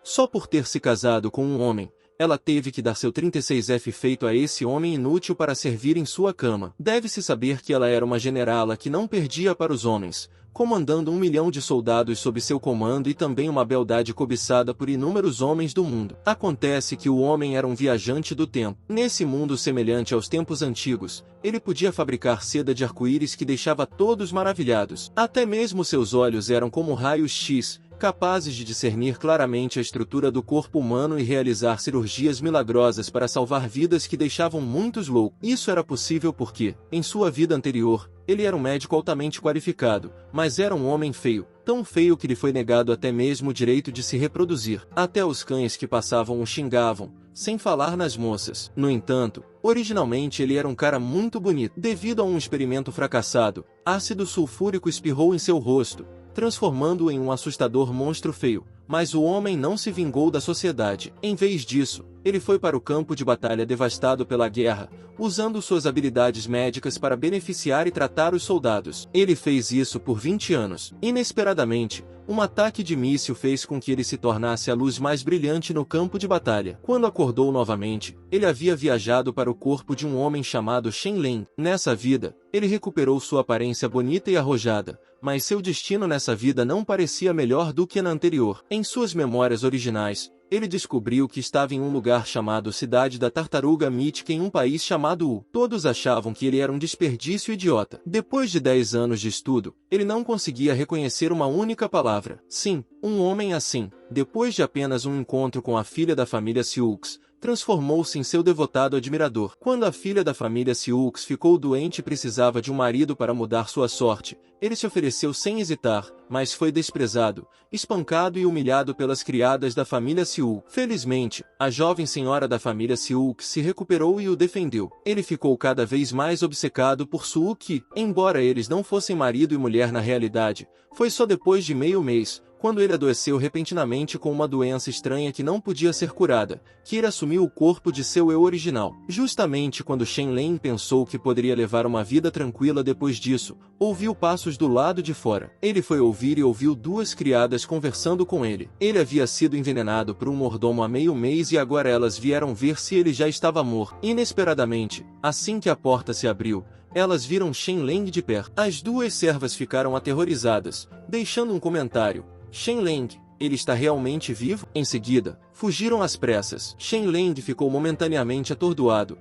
Só por ter se casado com um homem, ela teve que dar seu 36F feito a esse homem inútil para servir em sua cama. Deve-se saber que ela era uma generala que não perdia para os homens, comandando 1 milhão de soldados sob seu comando e também uma beldade cobiçada por inúmeros homens do mundo. Acontece que o homem era um viajante do tempo. Nesse mundo semelhante aos tempos antigos, ele podia fabricar seda de arco-íris que deixava todos maravilhados. Até mesmo seus olhos eram como raios X, capazes de discernir claramente a estrutura do corpo humano e realizar cirurgias milagrosas para salvar vidas que deixavam muitos loucos. Isso era possível porque, em sua vida anterior, ele era um médico altamente qualificado, mas era um homem feio, tão feio que lhe foi negado até mesmo o direito de se reproduzir. Até os cães que passavam o xingavam, sem falar nas moças. No entanto, originalmente ele era um cara muito bonito. Devido a um experimento fracassado, ácido sulfúrico espirrou em seu rosto, transformando-o em um assustador monstro feio, mas o homem não se vingou da sociedade. Em vez disso, ele foi para o campo de batalha devastado pela guerra, usando suas habilidades médicas para beneficiar e tratar os soldados. Ele fez isso por 20 anos. Inesperadamente, um ataque de míssil fez com que ele se tornasse a luz mais brilhante no campo de batalha. Quando acordou novamente, ele havia viajado para o corpo de um homem chamado Shen Leng. Nessa vida, ele recuperou sua aparência bonita e arrojada, mas seu destino nessa vida não parecia melhor do que na anterior. Em suas memórias originais, ele descobriu que estava em um lugar chamado Cidade da Tartaruga Mítica em um país chamado U. Todos achavam que ele era um desperdício idiota. Depois de 10 anos de estudo, ele não conseguia reconhecer uma única palavra. Sim, um homem assim, depois de apenas um encontro com a filha da família Sioux, transformou-se em seu devotado admirador. Quando a filha da família Sioux ficou doente e precisava de um marido para mudar sua sorte, ele se ofereceu sem hesitar, mas foi desprezado, espancado e humilhado pelas criadas da família Sioux. Felizmente, a jovem senhora da família Sioux se recuperou e o defendeu. Ele ficou cada vez mais obcecado por Suu que, embora eles não fossem marido e mulher na realidade, foi só depois de meio mês, quando ele adoeceu repentinamente com uma doença estranha que não podia ser curada, que ele assumiu o corpo de seu eu original. Justamente quando Shen Leng pensou que poderia levar uma vida tranquila depois disso, ouviu passos do lado de fora. Ele foi ouvir e ouviu duas criadas conversando com ele. Ele havia sido envenenado por um mordomo há meio mês e agora elas vieram ver se ele já estava morto. Inesperadamente, assim que a porta se abriu, elas viram Shen Leng de perto. As duas servas ficaram aterrorizadas, deixando um comentário. Shen Leng, ele está realmente vivo? Em seguida, fugiram às pressas. Shen Leng ficou momentaneamente atordoado.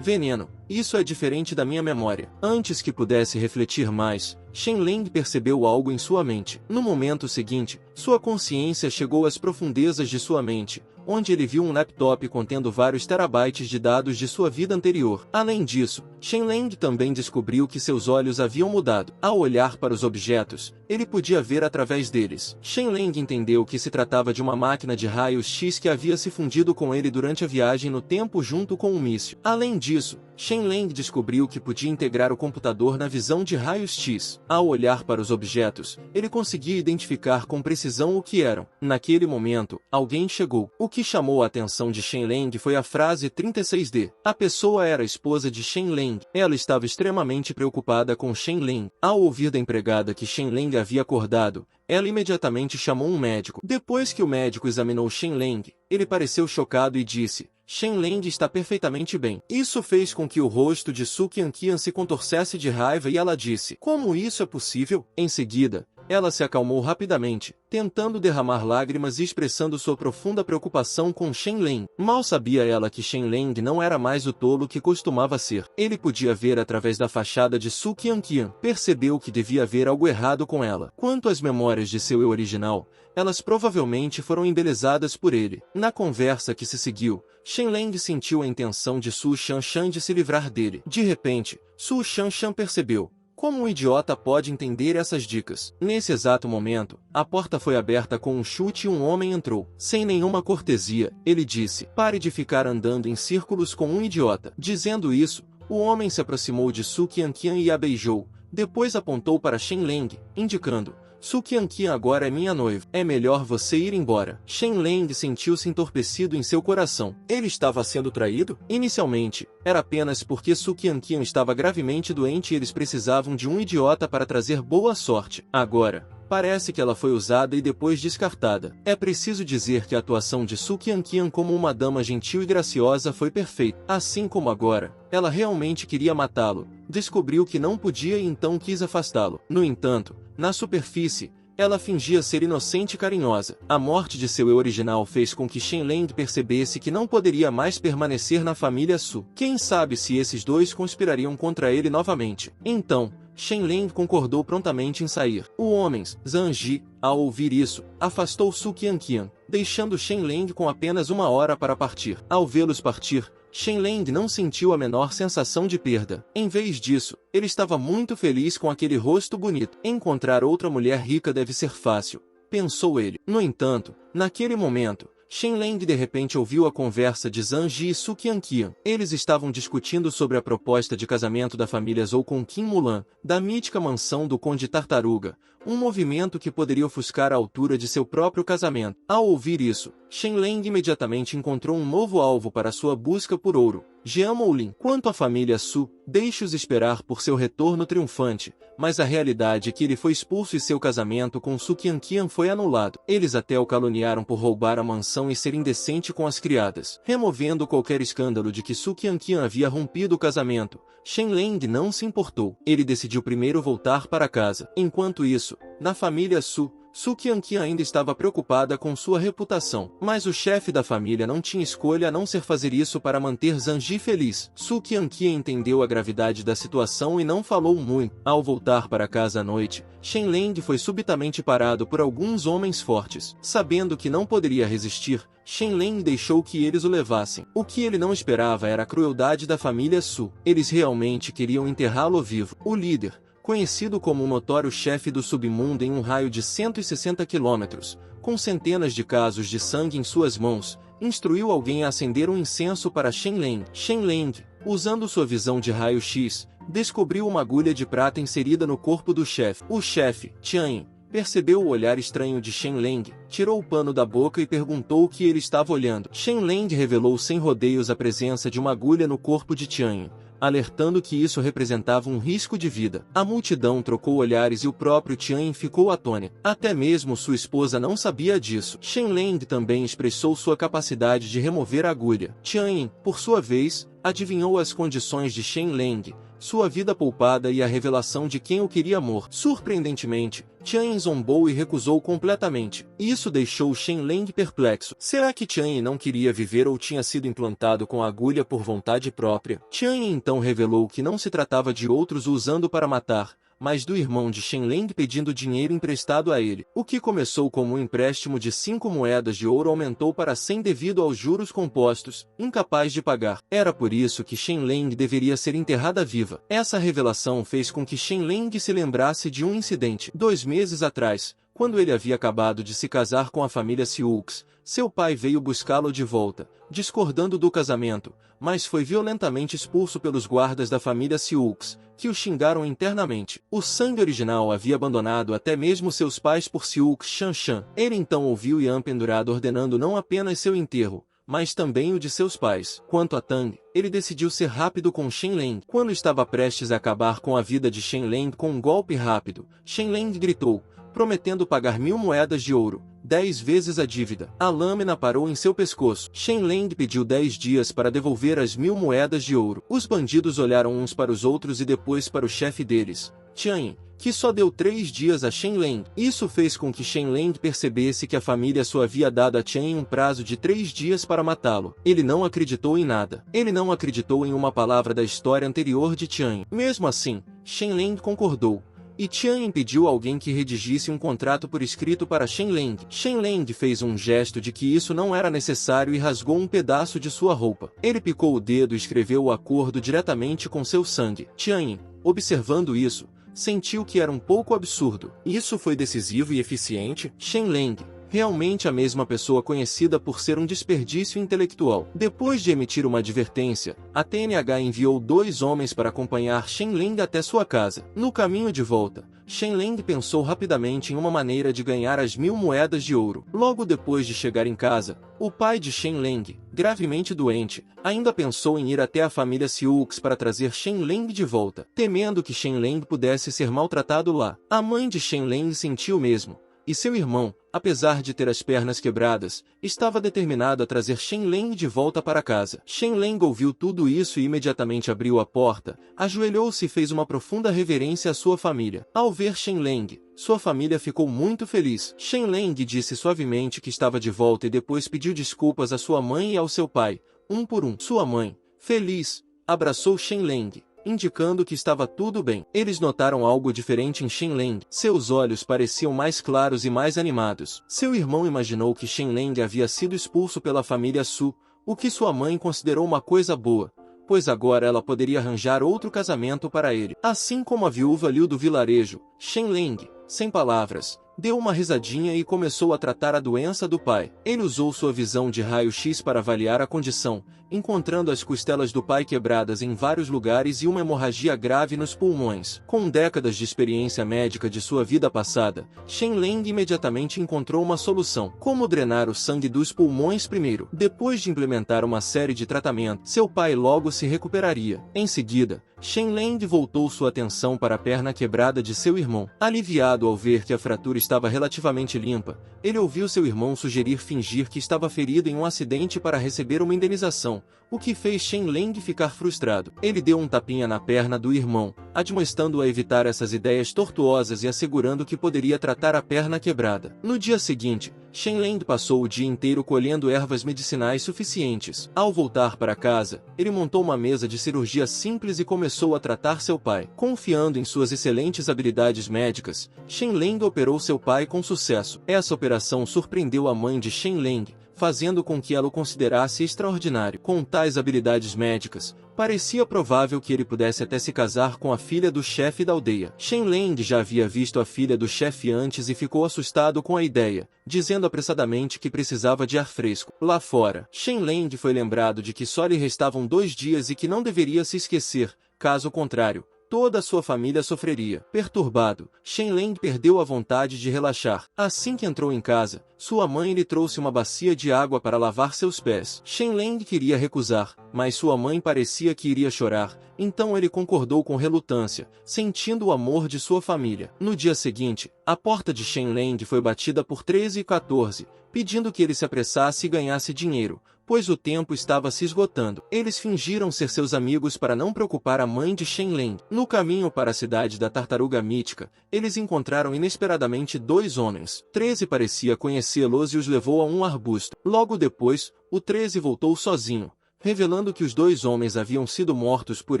Veneno, isso é diferente da minha memória. Antes que pudesse refletir mais, Shen Leng percebeu algo em sua mente. No momento seguinte, sua consciência chegou às profundezas de sua mente, onde ele viu um laptop contendo vários terabytes de dados de sua vida anterior. Além disso, Shen Leng também descobriu que seus olhos haviam mudado. Ao olhar para os objetos, ele podia ver através deles. Shen Leng entendeu que se tratava de uma máquina de raios X que havia se fundido com ele durante a viagem no tempo junto com um míssil. Além disso, Shen Leng descobriu que podia integrar o computador na visão de raios X. Ao olhar para os objetos, ele conseguia identificar com precisão o que eram. Naquele momento, alguém chegou. O que chamou a atenção de Shen Leng foi a frase 36D. A pessoa era a esposa de Shen Leng. Ela estava extremamente preocupada com Shen Leng. Ao ouvir da empregada que Shen Leng havia acordado, ela imediatamente chamou um médico. Depois que o médico examinou Shen Leng, ele pareceu chocado e disse: Shen Leng está perfeitamente bem. Isso fez com que o rosto de Su Qianqian se contorcesse de raiva e ela disse: como isso é possível? Em seguida, ela se acalmou rapidamente, tentando derramar lágrimas e expressando sua profunda preocupação com Shen Leng. Mal sabia ela que Shen Leng não era mais o tolo que costumava ser. Ele podia ver através da fachada de Su Qianqian. Percebeu que devia haver algo errado com ela. Quanto às memórias de seu eu original, elas provavelmente foram embelezadas por ele. Na conversa que se seguiu, Shen Leng sentiu a intenção de Su Shanshan de se livrar dele. De repente, Su Shanshan percebeu: como um idiota pode entender essas dicas? Nesse exato momento, a porta foi aberta com um chute e um homem entrou. Sem nenhuma cortesia, ele disse: pare de ficar andando em círculos com um idiota. Dizendo isso, o homem se aproximou de Su Qianqian e a beijou. Depois apontou para Shen Leng, indicando: Su Qianqian agora é minha noiva. É melhor você ir embora. Shen Leng sentiu-se entorpecido em seu coração. Ele estava sendo traído? Inicialmente, era apenas porque Su Qianqian estava gravemente doente e eles precisavam de um idiota para trazer boa sorte. Agora, parece que ela foi usada e depois descartada. É preciso dizer que a atuação de Su Qianqian como uma dama gentil e graciosa foi perfeita. Assim como agora, ela realmente queria matá-lo. Descobriu que não podia e então quis afastá-lo. No entanto, na superfície, ela fingia ser inocente e carinhosa. A morte de seu eu original fez com que Shen Leng percebesse que não poderia mais permanecer na família Su. Quem sabe se esses dois conspirariam contra ele novamente. Então, Shen Leng concordou prontamente em sair. O homem, Zhang Ji, ao ouvir isso, afastou Su Qianqian, deixando Shen Leng com apenas 1 hora para partir. Ao vê-los partir, Shen Leng não sentiu a menor sensação de perda. Em vez disso, ele estava muito feliz com aquele rosto bonito. Encontrar outra mulher rica deve ser fácil, pensou ele. No entanto, naquele momento, Shen Leng de repente ouviu a conversa de Zhang Ji e Su Qianqian. Eles estavam discutindo sobre a proposta de casamento da família Zhou com Qin Mulan, da mítica mansão do Conde Tartaruga, um movimento que poderia ofuscar a altura de seu próprio casamento. Ao ouvir isso, Shen Leng imediatamente encontrou um novo alvo para sua busca por ouro, Jian Moulin. Quanto à família Su, deixe-os esperar por seu retorno triunfante, mas a realidade é que ele foi expulso e seu casamento com Su Qianqian foi anulado. Eles até o caluniaram por roubar a mansão e ser indecente com as criadas. Removendo qualquer escândalo de que Su Qianqian havia rompido o casamento, Shen Leng não se importou. Ele decidiu primeiro voltar para casa. Enquanto isso, na família Su Qianqian ainda estava preocupada com sua reputação. Mas o chefe da família não tinha escolha a não ser fazer isso para manter Zhang Ji feliz. Su Qianqian entendeu a gravidade da situação e não falou muito. Ao voltar para casa à noite, Shen Leng foi subitamente parado por alguns homens fortes. Sabendo que não poderia resistir, Shen Leng deixou que eles o levassem. O que ele não esperava era a crueldade da família Su. Eles realmente queriam enterrá-lo vivo. O líder, conhecido como um notório chefe do submundo em um raio de 160 quilômetros, com centenas de casos de sangue em suas mãos, instruiu alguém a acender um incenso para Shen Leng. Shen Leng, usando sua visão de raio-x, descobriu uma agulha de prata inserida no corpo do chefe. O chefe, Tian, percebeu o olhar estranho de Shen Leng, tirou o pano da boca e perguntou o que ele estava olhando. Shen Leng revelou sem rodeios a presença de uma agulha no corpo de Tian, alertando que isso representava um risco de vida. A multidão trocou olhares e o próprio Tian ficou atônito. Até mesmo sua esposa não sabia disso. Shen Leng também expressou sua capacidade de remover a agulha. Tian, por sua vez, adivinhou as condições de Shen Leng, sua vida poupada e a revelação de quem o queria morto. Surpreendentemente, Tian zombou e recusou completamente. Isso deixou Shen Leng perplexo. Será que Tian não queria viver ou tinha sido implantado com a agulha por vontade própria? Tian então revelou que não se tratava de outros o usando para matar, mas do irmão de Shen Leng pedindo dinheiro emprestado a ele. O que começou como um empréstimo de 5 moedas de ouro aumentou para 100 devido aos juros compostos, incapaz de pagar. Era por isso que Shen Leng deveria ser enterrada viva. Essa revelação fez com que Shen Leng se lembrasse de um incidente. 2 meses atrás, quando ele havia acabado de se casar com a família Sioux, seu pai veio buscá-lo de volta, discordando do casamento, mas foi violentamente expulso pelos guardas da família Sioux, que o xingaram internamente. O sangue original havia abandonado até mesmo seus pais por Sioux Shanshan. Ele então ouviu Yan pendurado ordenando não apenas seu enterro, mas também o de seus pais. Quanto a Tang, ele decidiu ser rápido com Shen Leng. Quando estava prestes a acabar com a vida de Shen Leng com um golpe rápido, Shen Leng gritou, prometendo pagar 1000 moedas de ouro, 10 vezes a dívida. A lâmina parou em seu pescoço. Shen Leng pediu 10 dias para devolver as 1000 moedas de ouro. Os bandidos olharam uns para os outros e depois para o chefe deles, Tian, que só deu 3 dias a Shen Leng. Isso fez com que Shen Leng percebesse que a família só havia dado a Tian um prazo de 3 dias para matá-lo. Ele não acreditou em nada. Ele não acreditou em uma palavra da história anterior de Tian. Mesmo assim, Shen Leng concordou. E Tian pediu alguém que redigisse um contrato por escrito para Shen Leng. Shen Leng fez um gesto de que isso não era necessário e rasgou um pedaço de sua roupa. Ele picou o dedo e escreveu o acordo diretamente com seu sangue. Tian, observando isso, sentiu que era um pouco absurdo. Isso foi decisivo e eficiente? Shen Leng, Realmente a mesma pessoa conhecida por ser um desperdício intelectual. Depois de emitir uma advertência, a TNH enviou 2 homens para acompanhar Shen Leng até sua casa. No caminho de volta, Shen Leng pensou rapidamente em uma maneira de ganhar as 1000 moedas de ouro. Logo depois de chegar em casa, o pai de Shen Leng, gravemente doente, ainda pensou em ir até a família Sioux para trazer Shen Leng de volta, temendo que Shen Leng pudesse ser maltratado lá. A mãe de Shen Leng sentiu o mesmo, e seu irmão, apesar de ter as pernas quebradas, estava determinado a trazer Shen Leng de volta para casa. Shen Leng ouviu tudo isso e imediatamente abriu a porta, ajoelhou-se e fez uma profunda reverência à sua família. Ao ver Shen Leng, sua família ficou muito feliz. Shen Leng disse suavemente que estava de volta e depois pediu desculpas à sua mãe e ao seu pai, um por um. Sua mãe, feliz, abraçou Shen Leng, indicando que estava tudo bem. Eles notaram algo diferente em Shen Leng. Seus olhos pareciam mais claros e mais animados. Seu irmão imaginou que Shen Leng havia sido expulso pela família Su, o que sua mãe considerou uma coisa boa, pois agora ela poderia arranjar outro casamento para ele. Assim como a viúva Liu do vilarejo, Shen Leng, sem palavras, deu uma risadinha e começou a tratar a doença do pai. Ele usou sua visão de raio-x para avaliar a condição, encontrando as costelas do pai quebradas em vários lugares e uma hemorragia grave nos pulmões. Com décadas de experiência médica de sua vida passada, Shen Leng imediatamente encontrou uma solução: como drenar o sangue dos pulmões primeiro. Depois de implementar uma série de tratamentos, seu pai logo se recuperaria. Em seguida, Shen Leng voltou sua atenção para a perna quebrada de seu irmão. Aliviado ao ver que a fratura estava relativamente limpa, ele ouviu seu irmão sugerir fingir que estava ferido em um acidente para receber uma indenização, o que fez Shen Leng ficar frustrado. Ele deu um tapinha na perna do irmão, admoestando-o a evitar essas ideias tortuosas e assegurando que poderia tratar a perna quebrada. No dia seguinte, Shen Leng passou o dia inteiro colhendo ervas medicinais suficientes. Ao voltar para casa, ele montou uma mesa de cirurgia simples e começou a tratar seu pai. Confiando em suas excelentes habilidades médicas, Shen Leng operou seu pai com sucesso. Essa operação surpreendeu a mãe de Shen Leng, fazendo com que ela o considerasse extraordinário. Com tais habilidades médicas, parecia provável que ele pudesse até se casar com a filha do chefe da aldeia. Shen Leng já havia visto a filha do chefe antes e ficou assustado com a ideia, dizendo apressadamente que precisava de ar fresco. Lá fora, Shen Leng foi lembrado de que só lhe restavam 2 dias e que não deveria se esquecer, caso contrário, toda a sua família sofreria. Perturbado, Shen Leng perdeu a vontade de relaxar. Assim que entrou em casa, sua mãe lhe trouxe uma bacia de água para lavar seus pés. Shen Leng queria recusar, mas sua mãe parecia que iria chorar, então ele concordou com relutância, sentindo o amor de sua família. No dia seguinte, a porta de Shen Leng foi batida por 13 e 14, pedindo que ele se apressasse e ganhasse dinheiro, pois o tempo estava se esgotando. Eles fingiram ser seus amigos para não preocupar a mãe de Shen Leng. No caminho para a cidade da Tartaruga Mítica, eles encontraram inesperadamente 2 homens. 13 parecia conhecê-los e os levou a um arbusto. Logo depois, o 13 voltou sozinho, revelando que os 2 homens haviam sido mortos por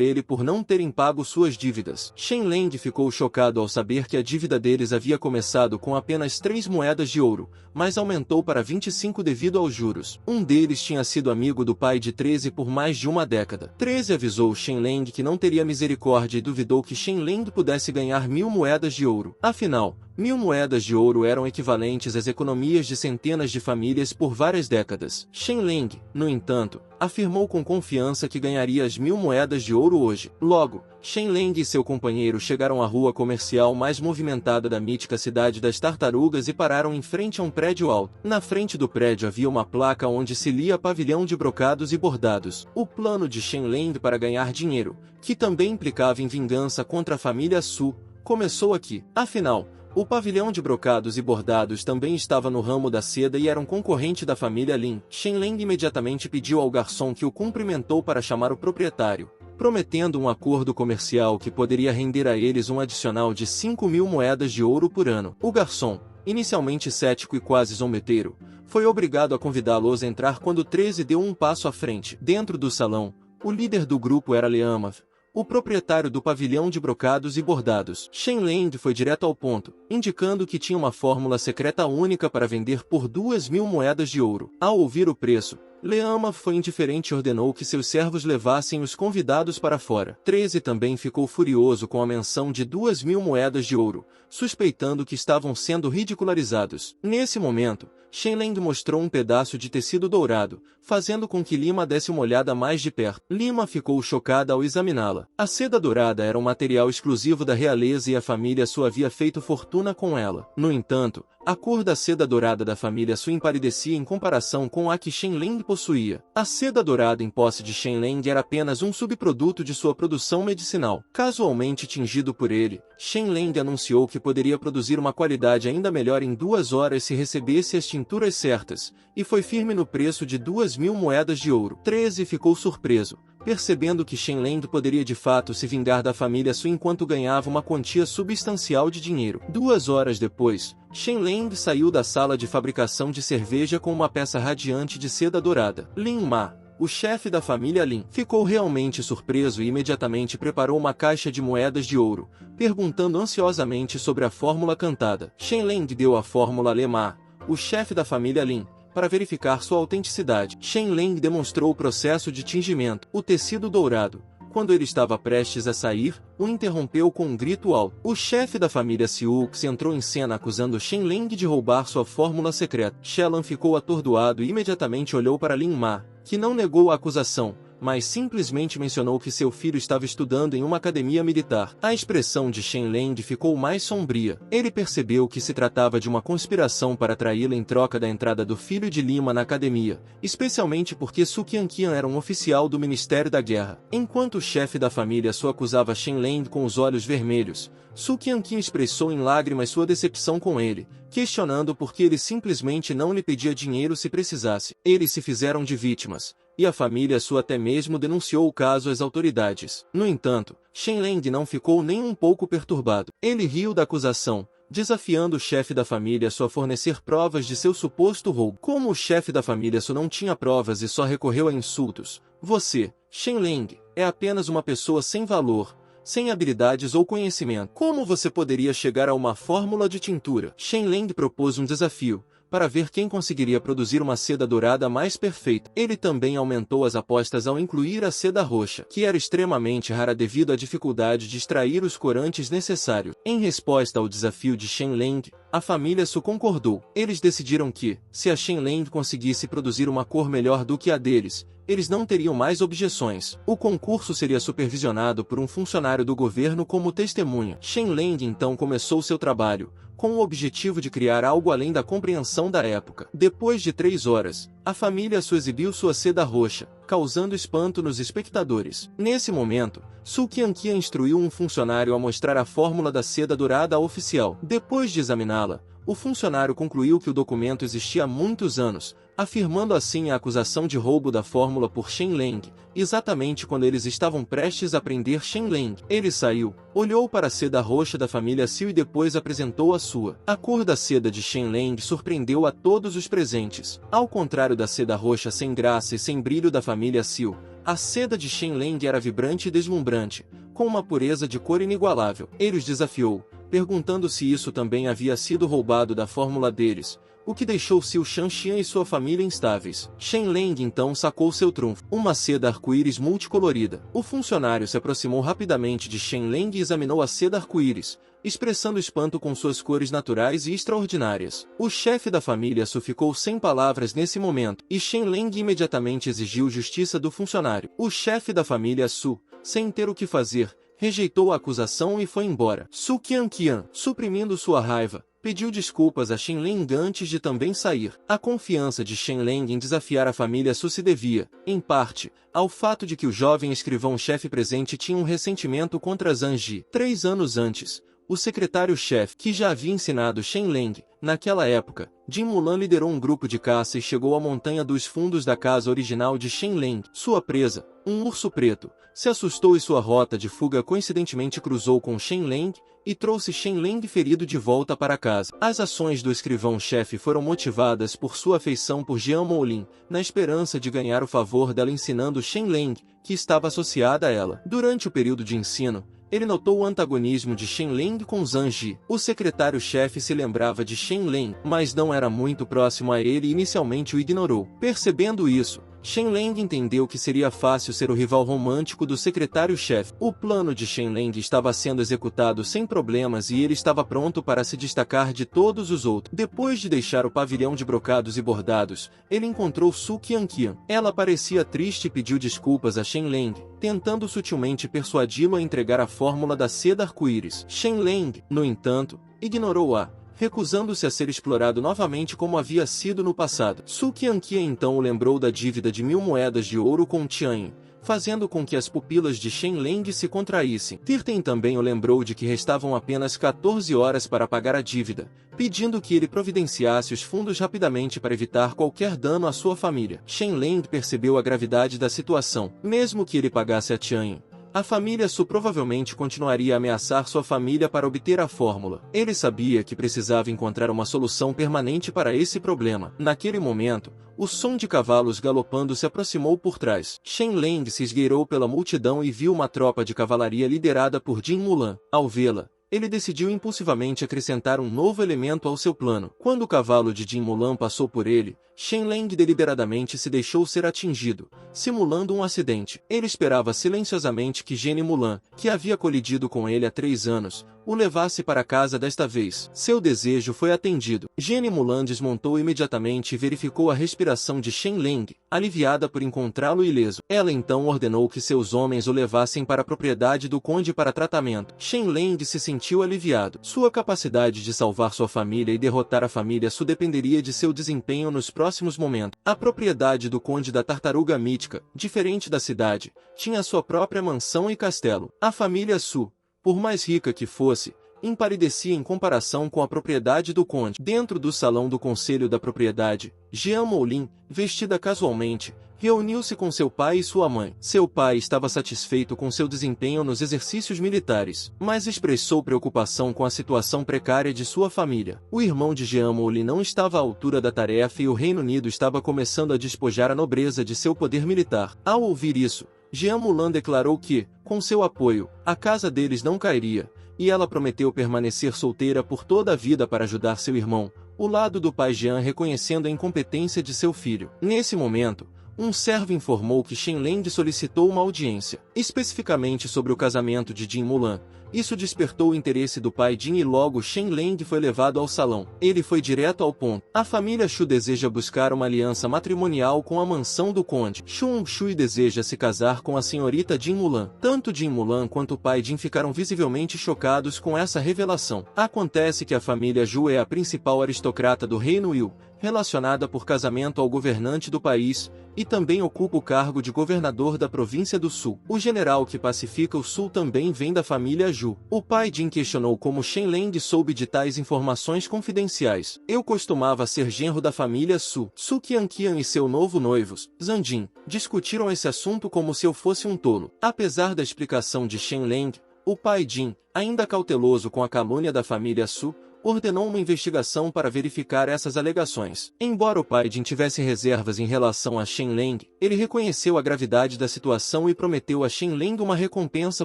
ele por não terem pago suas dívidas. Shen Leng ficou chocado ao saber que a dívida deles havia começado com apenas 3 moedas de ouro, mas aumentou para 25 devido aos juros. Um deles tinha sido amigo do pai de 13 por mais de uma década. 13 avisou Shen Leng que não teria misericórdia e duvidou que Shen Leng pudesse ganhar 1000 moedas de ouro. Afinal, 1000 moedas de ouro eram equivalentes às economias de centenas de famílias por várias décadas. Shen Leng, no entanto, afirmou com confiança que ganharia as 1000 moedas de ouro hoje. Logo, Shen Leng e seu companheiro chegaram à rua comercial mais movimentada da mítica cidade das tartarugas e pararam em frente a um prédio alto. Na frente do prédio havia uma placa onde se lia Pavilhão de Brocados e Bordados. O plano de Shen Leng para ganhar dinheiro, que também implicava em vingança contra a família Su, começou aqui. Afinal, o pavilhão de brocados e bordados também estava no ramo da seda e era um concorrente da família Lin. Shen Leng imediatamente pediu ao garçom que o cumprimentou para chamar o proprietário, prometendo um acordo comercial que poderia render a eles um adicional de 5.000 moedas de ouro por ano. O garçom, inicialmente cético e quase zombeteiro, foi obrigado a convidá-los a entrar quando 13 deu um passo à frente. Dentro do salão, o líder do grupo era Leamav, o proprietário do pavilhão de brocados e bordados. Shen Leng foi direto ao ponto, indicando que tinha uma fórmula secreta única para vender por 2.000 moedas de ouro. Ao ouvir o preço, Leamav foi indiferente e ordenou que seus servos levassem os convidados para fora. 13 também ficou furioso com a menção de 2.000 moedas de ouro, suspeitando que estavam sendo ridicularizados. Nesse momento, Shenleng mostrou um pedaço de tecido dourado, fazendo com que Lima desse uma olhada mais de perto. Lima ficou chocada ao examiná-la. A seda dourada era um material exclusivo da realeza e a família Su havia feito fortuna com ela. No entanto, a cor da seda dourada da família Su empalidecia em comparação com a que Shenleng possuía. A seda dourada em posse de Shenleng era apenas um subproduto de sua produção medicinal. Casualmente tingido por ele, Shenleng anunciou que poderia produzir uma qualidade ainda melhor em 2 horas se recebesse as tinturas certas, e foi firme no preço de 2.000 moedas de ouro. 13 ficou surpreso, percebendo que Shenleng poderia de fato se vingar da família Su enquanto ganhava uma quantia substancial de dinheiro. 2 horas depois, Shenleng saiu da sala de fabricação de cerveja com uma peça radiante de seda dourada. Lin Ma, o chefe da família Lin, ficou realmente surpreso e imediatamente preparou uma caixa de moedas de ouro, perguntando ansiosamente sobre a fórmula cantada. Shenleng deu a fórmula a Lin Ma, o chefe da família Lin, para verificar sua autenticidade. Shenleng demonstrou o processo de tingimento. O tecido dourado, quando ele estava prestes a sair, o interrompeu com um grito alto. O chefe da família Sioux entrou em cena acusando Shenleng de roubar sua fórmula secreta. Shelan ficou atordoado e imediatamente olhou para Lin Ma, que não negou a acusação, mas simplesmente mencionou que seu filho estava estudando em uma academia militar. A expressão de Shenleng ficou mais sombria. Ele percebeu que se tratava de uma conspiração para atraí-la em troca da entrada do filho de Lima na academia, especialmente porque Su Qianqian era um oficial do Ministério da Guerra. Enquanto o chefe da família Su acusava Shenleng com os olhos vermelhos, Su Qianqian expressou em lágrimas sua decepção com ele, questionando por que ele simplesmente não lhe pedia dinheiro se precisasse. Eles se fizeram de vítimas, e a família Su até mesmo denunciou o caso às autoridades. No entanto, Shenleng não ficou nem um pouco perturbado. Ele riu da acusação, desafiando o chefe da família Su a fornecer provas de seu suposto roubo. Como o chefe da família Su não tinha provas e só recorreu a insultos, você, Shenleng, é apenas uma pessoa sem valor, sem habilidades ou conhecimento. Como você poderia chegar a uma fórmula de tintura? Shenleng propôs um desafio, para ver quem conseguiria produzir uma seda dourada mais perfeita. Ele também aumentou as apostas ao incluir a seda roxa, que era extremamente rara devido à dificuldade de extrair os corantes necessários. Em resposta ao desafio de Shenleng, a família Su concordou. Eles decidiram que, se a Shenleng conseguisse produzir uma cor melhor do que a deles, eles não teriam mais objeções. O concurso seria supervisionado por um funcionário do governo como testemunha. Shenleng então começou seu trabalho, com o objetivo de criar algo além da compreensão da época. Depois de 3 horas, a família Su exibiu sua seda roxa, causando espanto nos espectadores. Nesse momento, Su Qianqian instruiu um funcionário a mostrar a fórmula da seda dourada ao oficial. Depois de examiná-la, o funcionário concluiu que o documento existia há muitos anos, afirmando assim a acusação de roubo da fórmula por Shenleng, exatamente quando eles estavam prestes a prender Shenleng. Ele saiu, olhou para a seda roxa da família Siu e depois apresentou a sua. A cor da seda de Shenleng surpreendeu a todos os presentes. Ao contrário da seda roxa sem graça e sem brilho da família Siu, a seda de Shenleng era vibrante e deslumbrante, com uma pureza de cor inigualável. Ele os desafiou, perguntando se isso também havia sido roubado da fórmula deles, o que deixou Xiu Shanxian e sua família instáveis. Shenleng então sacou seu trunfo, uma seda arco-íris multicolorida. O funcionário se aproximou rapidamente de Shenleng e examinou a seda arco-íris, expressando espanto com suas cores naturais e extraordinárias. O chefe da família Su ficou sem palavras nesse momento, e Shenleng imediatamente exigiu justiça do funcionário. O chefe da família Su, sem ter o que fazer, rejeitou a acusação e foi embora. Su Qianqian, suprimindo sua raiva, pediu desculpas a Shenleng antes de também sair. A confiança de Shenleng em desafiar a família Su se devia, em parte, ao fato de que o jovem escrivão-chefe presente tinha um ressentimento contra Zhang Ji. 3 anos antes, o secretário-chefe, que já havia ensinado Shenleng, naquela época, Jin Mulan liderou um grupo de caça e chegou à montanha dos fundos da casa original de Shenleng. Sua presa, um urso preto, se assustou e sua rota de fuga coincidentemente cruzou com Shenleng, e trouxe Shenleng ferido de volta para casa. As ações do escrivão-chefe foram motivadas por sua afeição por Jian Moulin, na esperança de ganhar o favor dela ensinando Shenleng, que estava associada a ela. Durante o período de ensino, ele notou o antagonismo de Shenleng com Zhang Ji. O secretário-chefe se lembrava de Shenleng, mas não era muito próximo a ele e inicialmente o ignorou. Percebendo isso, Shen Leng entendeu que seria fácil ser o rival romântico do secretário-chefe. O plano de Shen Leng estava sendo executado sem problemas e ele estava pronto para se destacar de todos os outros. Depois de deixar o pavilhão de brocados e bordados, ele encontrou Su Qianqian. Ela parecia triste e pediu desculpas a Shen Leng, tentando sutilmente persuadi-lo a entregar a fórmula da seda arco-íris. Shen Leng, no entanto, ignorou-a, recusando-se a ser explorado novamente como havia sido no passado. Su Qianqian então o lembrou da dívida de 1000 moedas de ouro com Tianyin, fazendo com que as pupilas de Shen Leng se contraíssem. Tirten também o lembrou de que restavam apenas 14 horas para pagar a dívida, pedindo que ele providenciasse os fundos rapidamente para evitar qualquer dano à sua família. Shen Leng percebeu a gravidade da situação. Mesmo que ele pagasse a Tianyin, a família Su provavelmente continuaria a ameaçar sua família para obter a fórmula. Ele sabia que precisava encontrar uma solução permanente para esse problema. Naquele momento, o som de cavalos galopando se aproximou por trás. Shen Leng se esgueirou pela multidão e viu uma tropa de cavalaria liderada por Jin Mulan. Ao vê-la, ele decidiu impulsivamente acrescentar um novo elemento ao seu plano. Quando o cavalo de Jin Mulan passou por ele, Shen Leng deliberadamente se deixou ser atingido, simulando um acidente. Ele esperava silenciosamente que Gene Mulan, que havia colidido com ele há 3 anos, o levasse para casa desta vez. Seu desejo foi atendido. Gene Mulan desmontou imediatamente e verificou a respiração de Shen Leng, aliviada por encontrá-lo ileso. Ela então ordenou que seus homens o levassem para a propriedade do conde para tratamento. Shen Leng se sentiu aliviado. Sua capacidade de salvar sua família e derrotar a família Su dependeria de seu desempenho nos próximos momentos. A propriedade do conde da Tartaruga Mítica, diferente da cidade, tinha sua própria mansão e castelo. A família Su, por mais rica que fosse, empalidecia em comparação com a propriedade do conde. Dentro do salão do conselho da propriedade, Jian Moulin, vestida casualmente, reuniu-se com seu pai e sua mãe. Seu pai estava satisfeito com seu desempenho nos exercícios militares, mas expressou preocupação com a situação precária de sua família. O irmão de Jian Moulin não estava à altura da tarefa e o Reino Unido estava começando a despojar a nobreza de seu poder militar. Ao ouvir isso, Jian Mulan declarou que, com seu apoio, a casa deles não cairia, e ela prometeu permanecer solteira por toda a vida para ajudar seu irmão, o lado do pai Jian reconhecendo a incompetência de seu filho. Nesse momento, um servo informou que Shen Leng solicitou uma audiência, especificamente sobre o casamento de Jin Mulan. Isso despertou o interesse do pai Jin e logo Shen Leng foi levado ao salão. Ele foi direto ao ponto. A família Shu deseja buscar uma aliança matrimonial com a mansão do conde. Shun Shui deseja se casar com a senhorita Jin Mulan. Tanto Jin Mulan quanto o pai Jin ficaram visivelmente chocados com essa revelação. Acontece que a família Zhu é a principal aristocrata do reino Yu, relacionada por casamento ao governante do país, e também ocupa o cargo de governador da província do Sul. O general que pacifica o Sul também vem da família Zhu. O pai Jin questionou como Shen Leng soube de tais informações confidenciais. Eu costumava ser genro da família Su. Su Qianqian e seu novo noivo, Zhang Jin, discutiram esse assunto como se eu fosse um tolo. Apesar da explicação de Shen Leng, o pai Jin, ainda cauteloso com a calúnia da família Su, ordenou uma investigação para verificar essas alegações. Embora o pai Jin tivesse reservas em relação a Shen Leng, ele reconheceu a gravidade da situação e prometeu a Shen Leng uma recompensa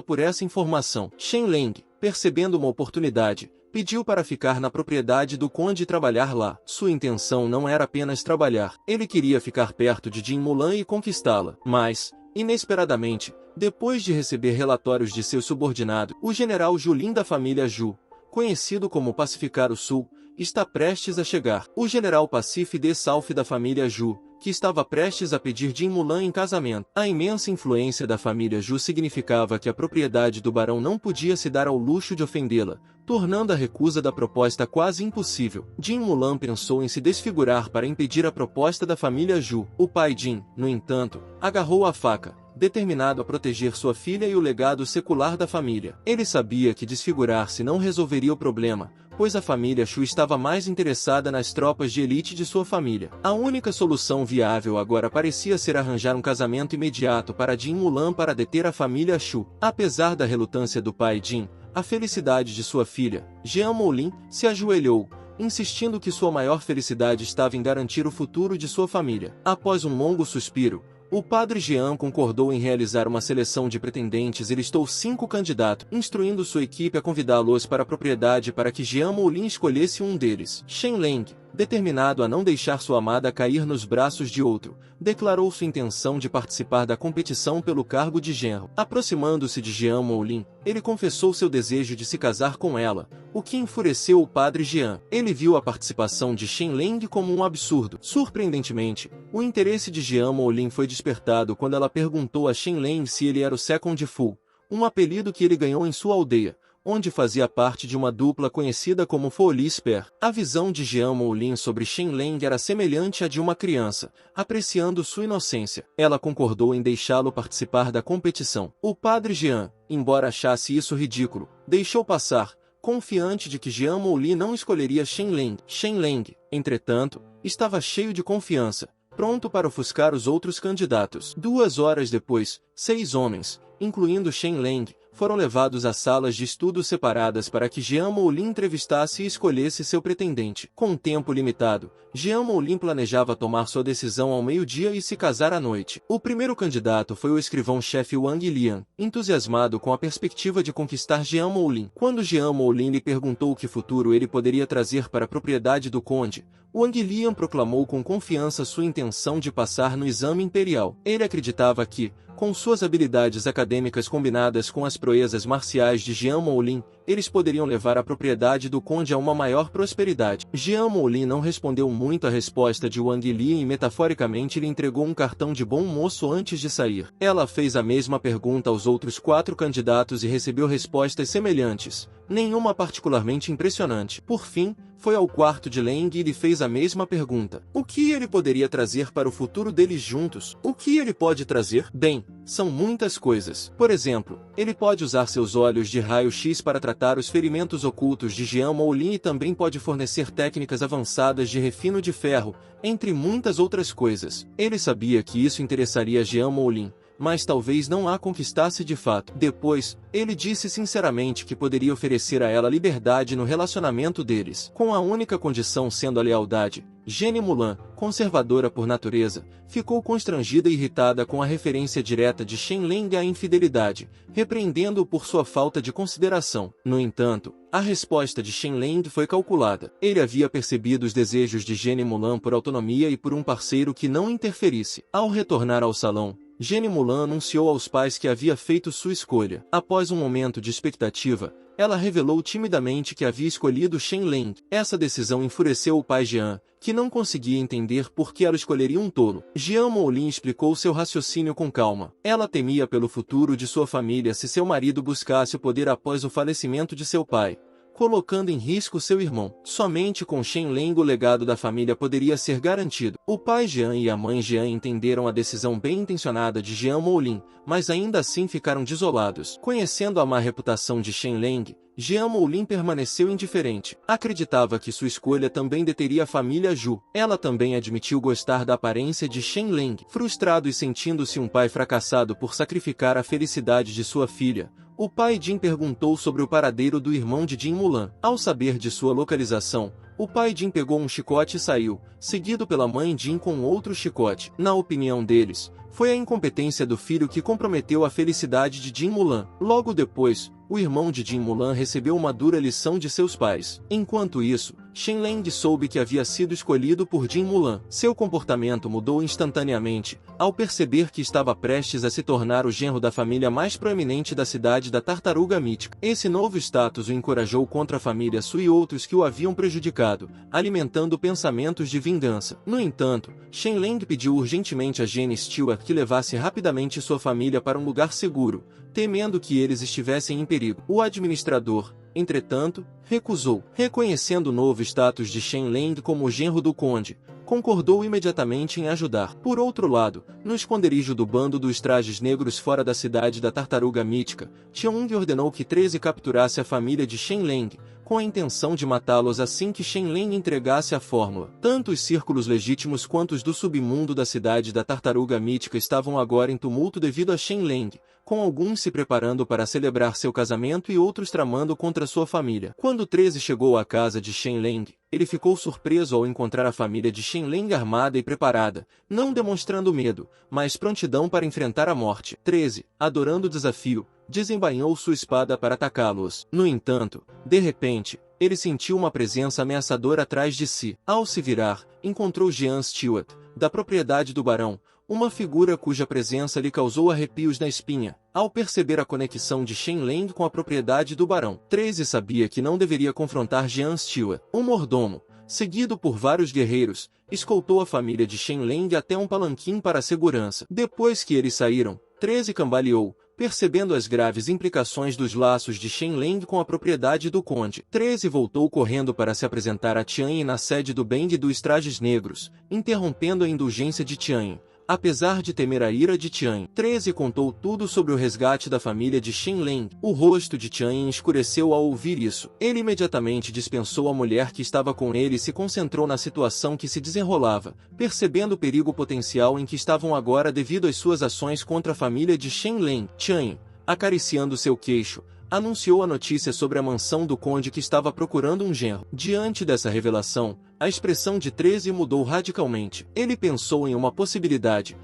por essa informação. Shen Leng, percebendo uma oportunidade, pediu para ficar na propriedade do conde e trabalhar lá. Sua intenção não era apenas trabalhar. Ele queria ficar perto de Jin Mulan e conquistá-la. Mas, inesperadamente, depois de receber relatórios de seu subordinado, o general Julin da família Zhu, conhecido como Pacificar o Sul, está prestes a chegar. O general Pacif de Salf da família Zhu, que estava prestes a pedir Jin Mulan em casamento. A imensa influência da família Zhu significava que a propriedade do barão não podia se dar ao luxo de ofendê-la, tornando a recusa da proposta quase impossível. Jin Mulan pensou em se desfigurar para impedir a proposta da família Zhu. O pai Jin, no entanto, agarrou a faca, determinado a proteger sua filha e o legado secular da família. Ele sabia que desfigurar-se não resolveria o problema, pois a família Shu estava mais interessada nas tropas de elite de sua família. A única solução viável agora parecia ser arranjar um casamento imediato para Jin Mulan para deter a família Shu. Apesar da relutância do pai Jin, a felicidade de sua filha, Jian Moulin, se ajoelhou, insistindo que sua maior felicidade estava em garantir o futuro de sua família. Após um longo suspiro, o padre Jian concordou em realizar uma seleção de pretendentes e listou 5 candidatos, instruindo sua equipe a convidá-los para a propriedade para que Jian Moulin escolhesse um deles. Shen Leng, determinado a não deixar sua amada cair nos braços de outro, declarou sua intenção de participar da competição pelo cargo de genro. Aproximando-se de Jian Moulin, ele confessou seu desejo de se casar com ela, o que enfureceu o padre Jian. Ele viu a participação de Shen Leng como um absurdo. Surpreendentemente, o interesse de Jian Moulin foi despertado quando ela perguntou a Shen Leng se ele era o Second Fu, um apelido que ele ganhou em sua aldeia, onde fazia parte de uma dupla conhecida como Folies Pair. A visão de Jian Moulin sobre Shen Leng era semelhante à de uma criança, apreciando sua inocência. Ela concordou em deixá-lo participar da competição. O padre Jian, embora achasse isso ridículo, deixou passar, confiante de que Jian Moulin não escolheria Shen Leng. Shen Leng, entretanto, estava cheio de confiança, pronto para ofuscar os outros candidatos. 2 horas depois, 6 homens, incluindo Shen Leng, foram levados a salas de estudo separadas para que Jian Moulin entrevistasse e escolhesse seu pretendente. Com tempo limitado, Jian Moulin planejava tomar sua decisão ao meio-dia e se casar à noite. O primeiro candidato foi o escrivão-chefe Wang Lian, entusiasmado com a perspectiva de conquistar Jian Moulin. Quando Jian Moulin lhe perguntou que futuro ele poderia trazer para a propriedade do conde, Wang Lian proclamou com confiança sua intenção de passar no exame imperial. Ele acreditava que, com suas habilidades acadêmicas combinadas com as proezas marciais de Jian Moulin, eles poderiam levar a propriedade do conde a uma maior prosperidade. Jian Moulin não respondeu muito à resposta de Wang Lian e metaforicamente lhe entregou um cartão de bom moço antes de sair. Ela fez a mesma pergunta aos outros 4 candidatos e recebeu respostas semelhantes, nenhuma particularmente impressionante. Por fim, foi ao quarto de Leng e lhe fez a mesma pergunta. O que ele poderia trazer para o futuro deles juntos? O que ele pode trazer? Bem, são muitas coisas. Por exemplo, ele pode usar seus olhos de raio-x para tratar os ferimentos ocultos de Jian Moulin e também pode fornecer técnicas avançadas de refino de ferro, entre muitas outras coisas. Ele sabia que isso interessaria Jian Moulin, mas talvez não a conquistasse de fato. Depois, ele disse sinceramente que poderia oferecer a ela liberdade no relacionamento deles, com a única condição sendo a lealdade. Jeanne Moulin, conservadora por natureza, ficou constrangida e irritada com a referência direta de Shen Leng à infidelidade, repreendendo-o por sua falta de consideração. No entanto, a resposta de Shen Leng foi calculada. Ele havia percebido os desejos de Jeanne Moulin por autonomia e por um parceiro que não interferisse. Ao retornar ao salão, Jeanne Moulin anunciou aos pais que havia feito sua escolha. Após um momento de expectativa, ela revelou timidamente que havia escolhido Shen Leng. Essa decisão enfureceu o pai Jian, que não conseguia entender por que ela escolheria um tolo. Jian Moulin explicou seu raciocínio com calma. Ela temia pelo futuro de sua família se seu marido buscasse o poder após o falecimento de seu pai, colocando em risco seu irmão. Somente com Shen Leng o legado da família poderia ser garantido. O pai Jian e a mãe Jian entenderam a decisão bem-intencionada de Jian Moulin, mas ainda assim ficaram desolados. Conhecendo a má reputação de Shen Leng, Jian Moulin permaneceu indiferente. Acreditava que sua escolha também deteria a família Zhu. Ela também admitiu gostar da aparência de Shen Leng. Frustrado e sentindo-se um pai fracassado por sacrificar a felicidade de sua filha, o pai Jin perguntou sobre o paradeiro do irmão de Jin Mulan. Ao saber de sua localização, o pai Jin pegou um chicote e saiu, seguido pela mãe Jin com outro chicote. Na opinião deles, foi a incompetência do filho que comprometeu a felicidade de Jin Mulan. Logo depois, o irmão de Jin Mulan recebeu uma dura lição de seus pais. Enquanto isso, Shen Leng soube que havia sido escolhido por Jin Mulan. Seu comportamento mudou instantaneamente, ao perceber que estava prestes a se tornar o genro da família mais proeminente da cidade da Tartaruga Mítica. Esse novo status o encorajou contra a família Su e outros que o haviam prejudicado, alimentando pensamentos de vingança. No entanto, Shen Leng pediu urgentemente a Jeanne Stewart que levasse rapidamente sua família para um lugar seguro, temendo que eles estivessem em perigo. O administrador, entretanto, recusou. Reconhecendo o novo status de Shen Leng como o genro do conde, concordou imediatamente em ajudar. Por outro lado, no esconderijo do bando dos trajes negros fora da cidade da Tartaruga Mítica, Xiong ordenou que 13 capturasse a família de Shen Leng, com a intenção de matá-los assim que Shen Leng entregasse a fórmula. Tanto os círculos legítimos quanto os do submundo da cidade da Tartaruga Mítica estavam agora em tumulto devido a Shen Leng, com alguns se preparando para celebrar seu casamento e outros tramando contra sua família. Quando 13 chegou à casa de Shen Leng, ele ficou surpreso ao encontrar a família de Shen Leng armada e preparada, não demonstrando medo, mas prontidão para enfrentar a morte. 13, adorando o desafio, desembainhou sua espada para atacá-los. No entanto, de repente, ele sentiu uma presença ameaçadora atrás de si. Ao se virar, encontrou Jean Stewart, da propriedade do barão, uma figura cuja presença lhe causou arrepios na espinha. Ao perceber a conexão de Shen Lang com a propriedade do barão, 13 sabia que não deveria confrontar Jean Stewart. O mordomo, seguido por vários guerreiros, escoltou a família de Shen Lang até um palanquim para a segurança. Depois que eles saíram, 13 cambaleou, percebendo as graves implicações dos laços de Shen Lang com a propriedade do conde. 13 voltou correndo para se apresentar a Tianyin na sede do Band dos Trajes Negros, interrompendo a indulgência de Tianyin. Apesar de temer a ira de Tianyin, 13 contou tudo sobre o resgate da família de Shen Lang. O rosto de Tianyin escureceu ao ouvir isso. Ele imediatamente dispensou a mulher que estava com ele e se concentrou na situação que se desenrolava, percebendo o perigo potencial em que estavam agora devido às suas ações contra a família de Shen Lang. Tianyin, acariciando seu queixo, anunciou a notícia sobre a mansão do conde que estava procurando um genro. Diante dessa revelação, a expressão de 13 mudou radicalmente. Ele pensou em uma possibilidade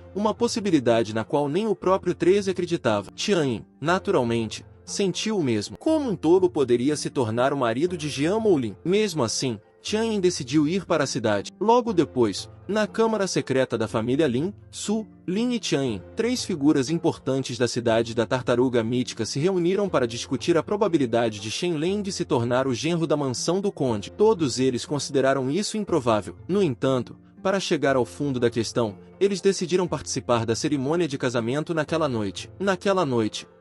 na qual nem o próprio 13 acreditava. Tianyin, naturalmente, sentiu o mesmo. Como um tolo poderia se tornar o marido de Jian Moulin? Mesmo assim, Tianyin decidiu ir para a cidade. Logo depois, na câmara secreta da família Lin, Su, Lin e Tianyin, 3 figuras importantes da cidade da Tartaruga Mítica se reuniram para discutir a probabilidade de Shen Lang se tornar o genro da mansão do conde. Todos eles consideraram isso improvável. No entanto, para chegar ao fundo da questão, eles decidiram participar da cerimônia de casamento naquela noite.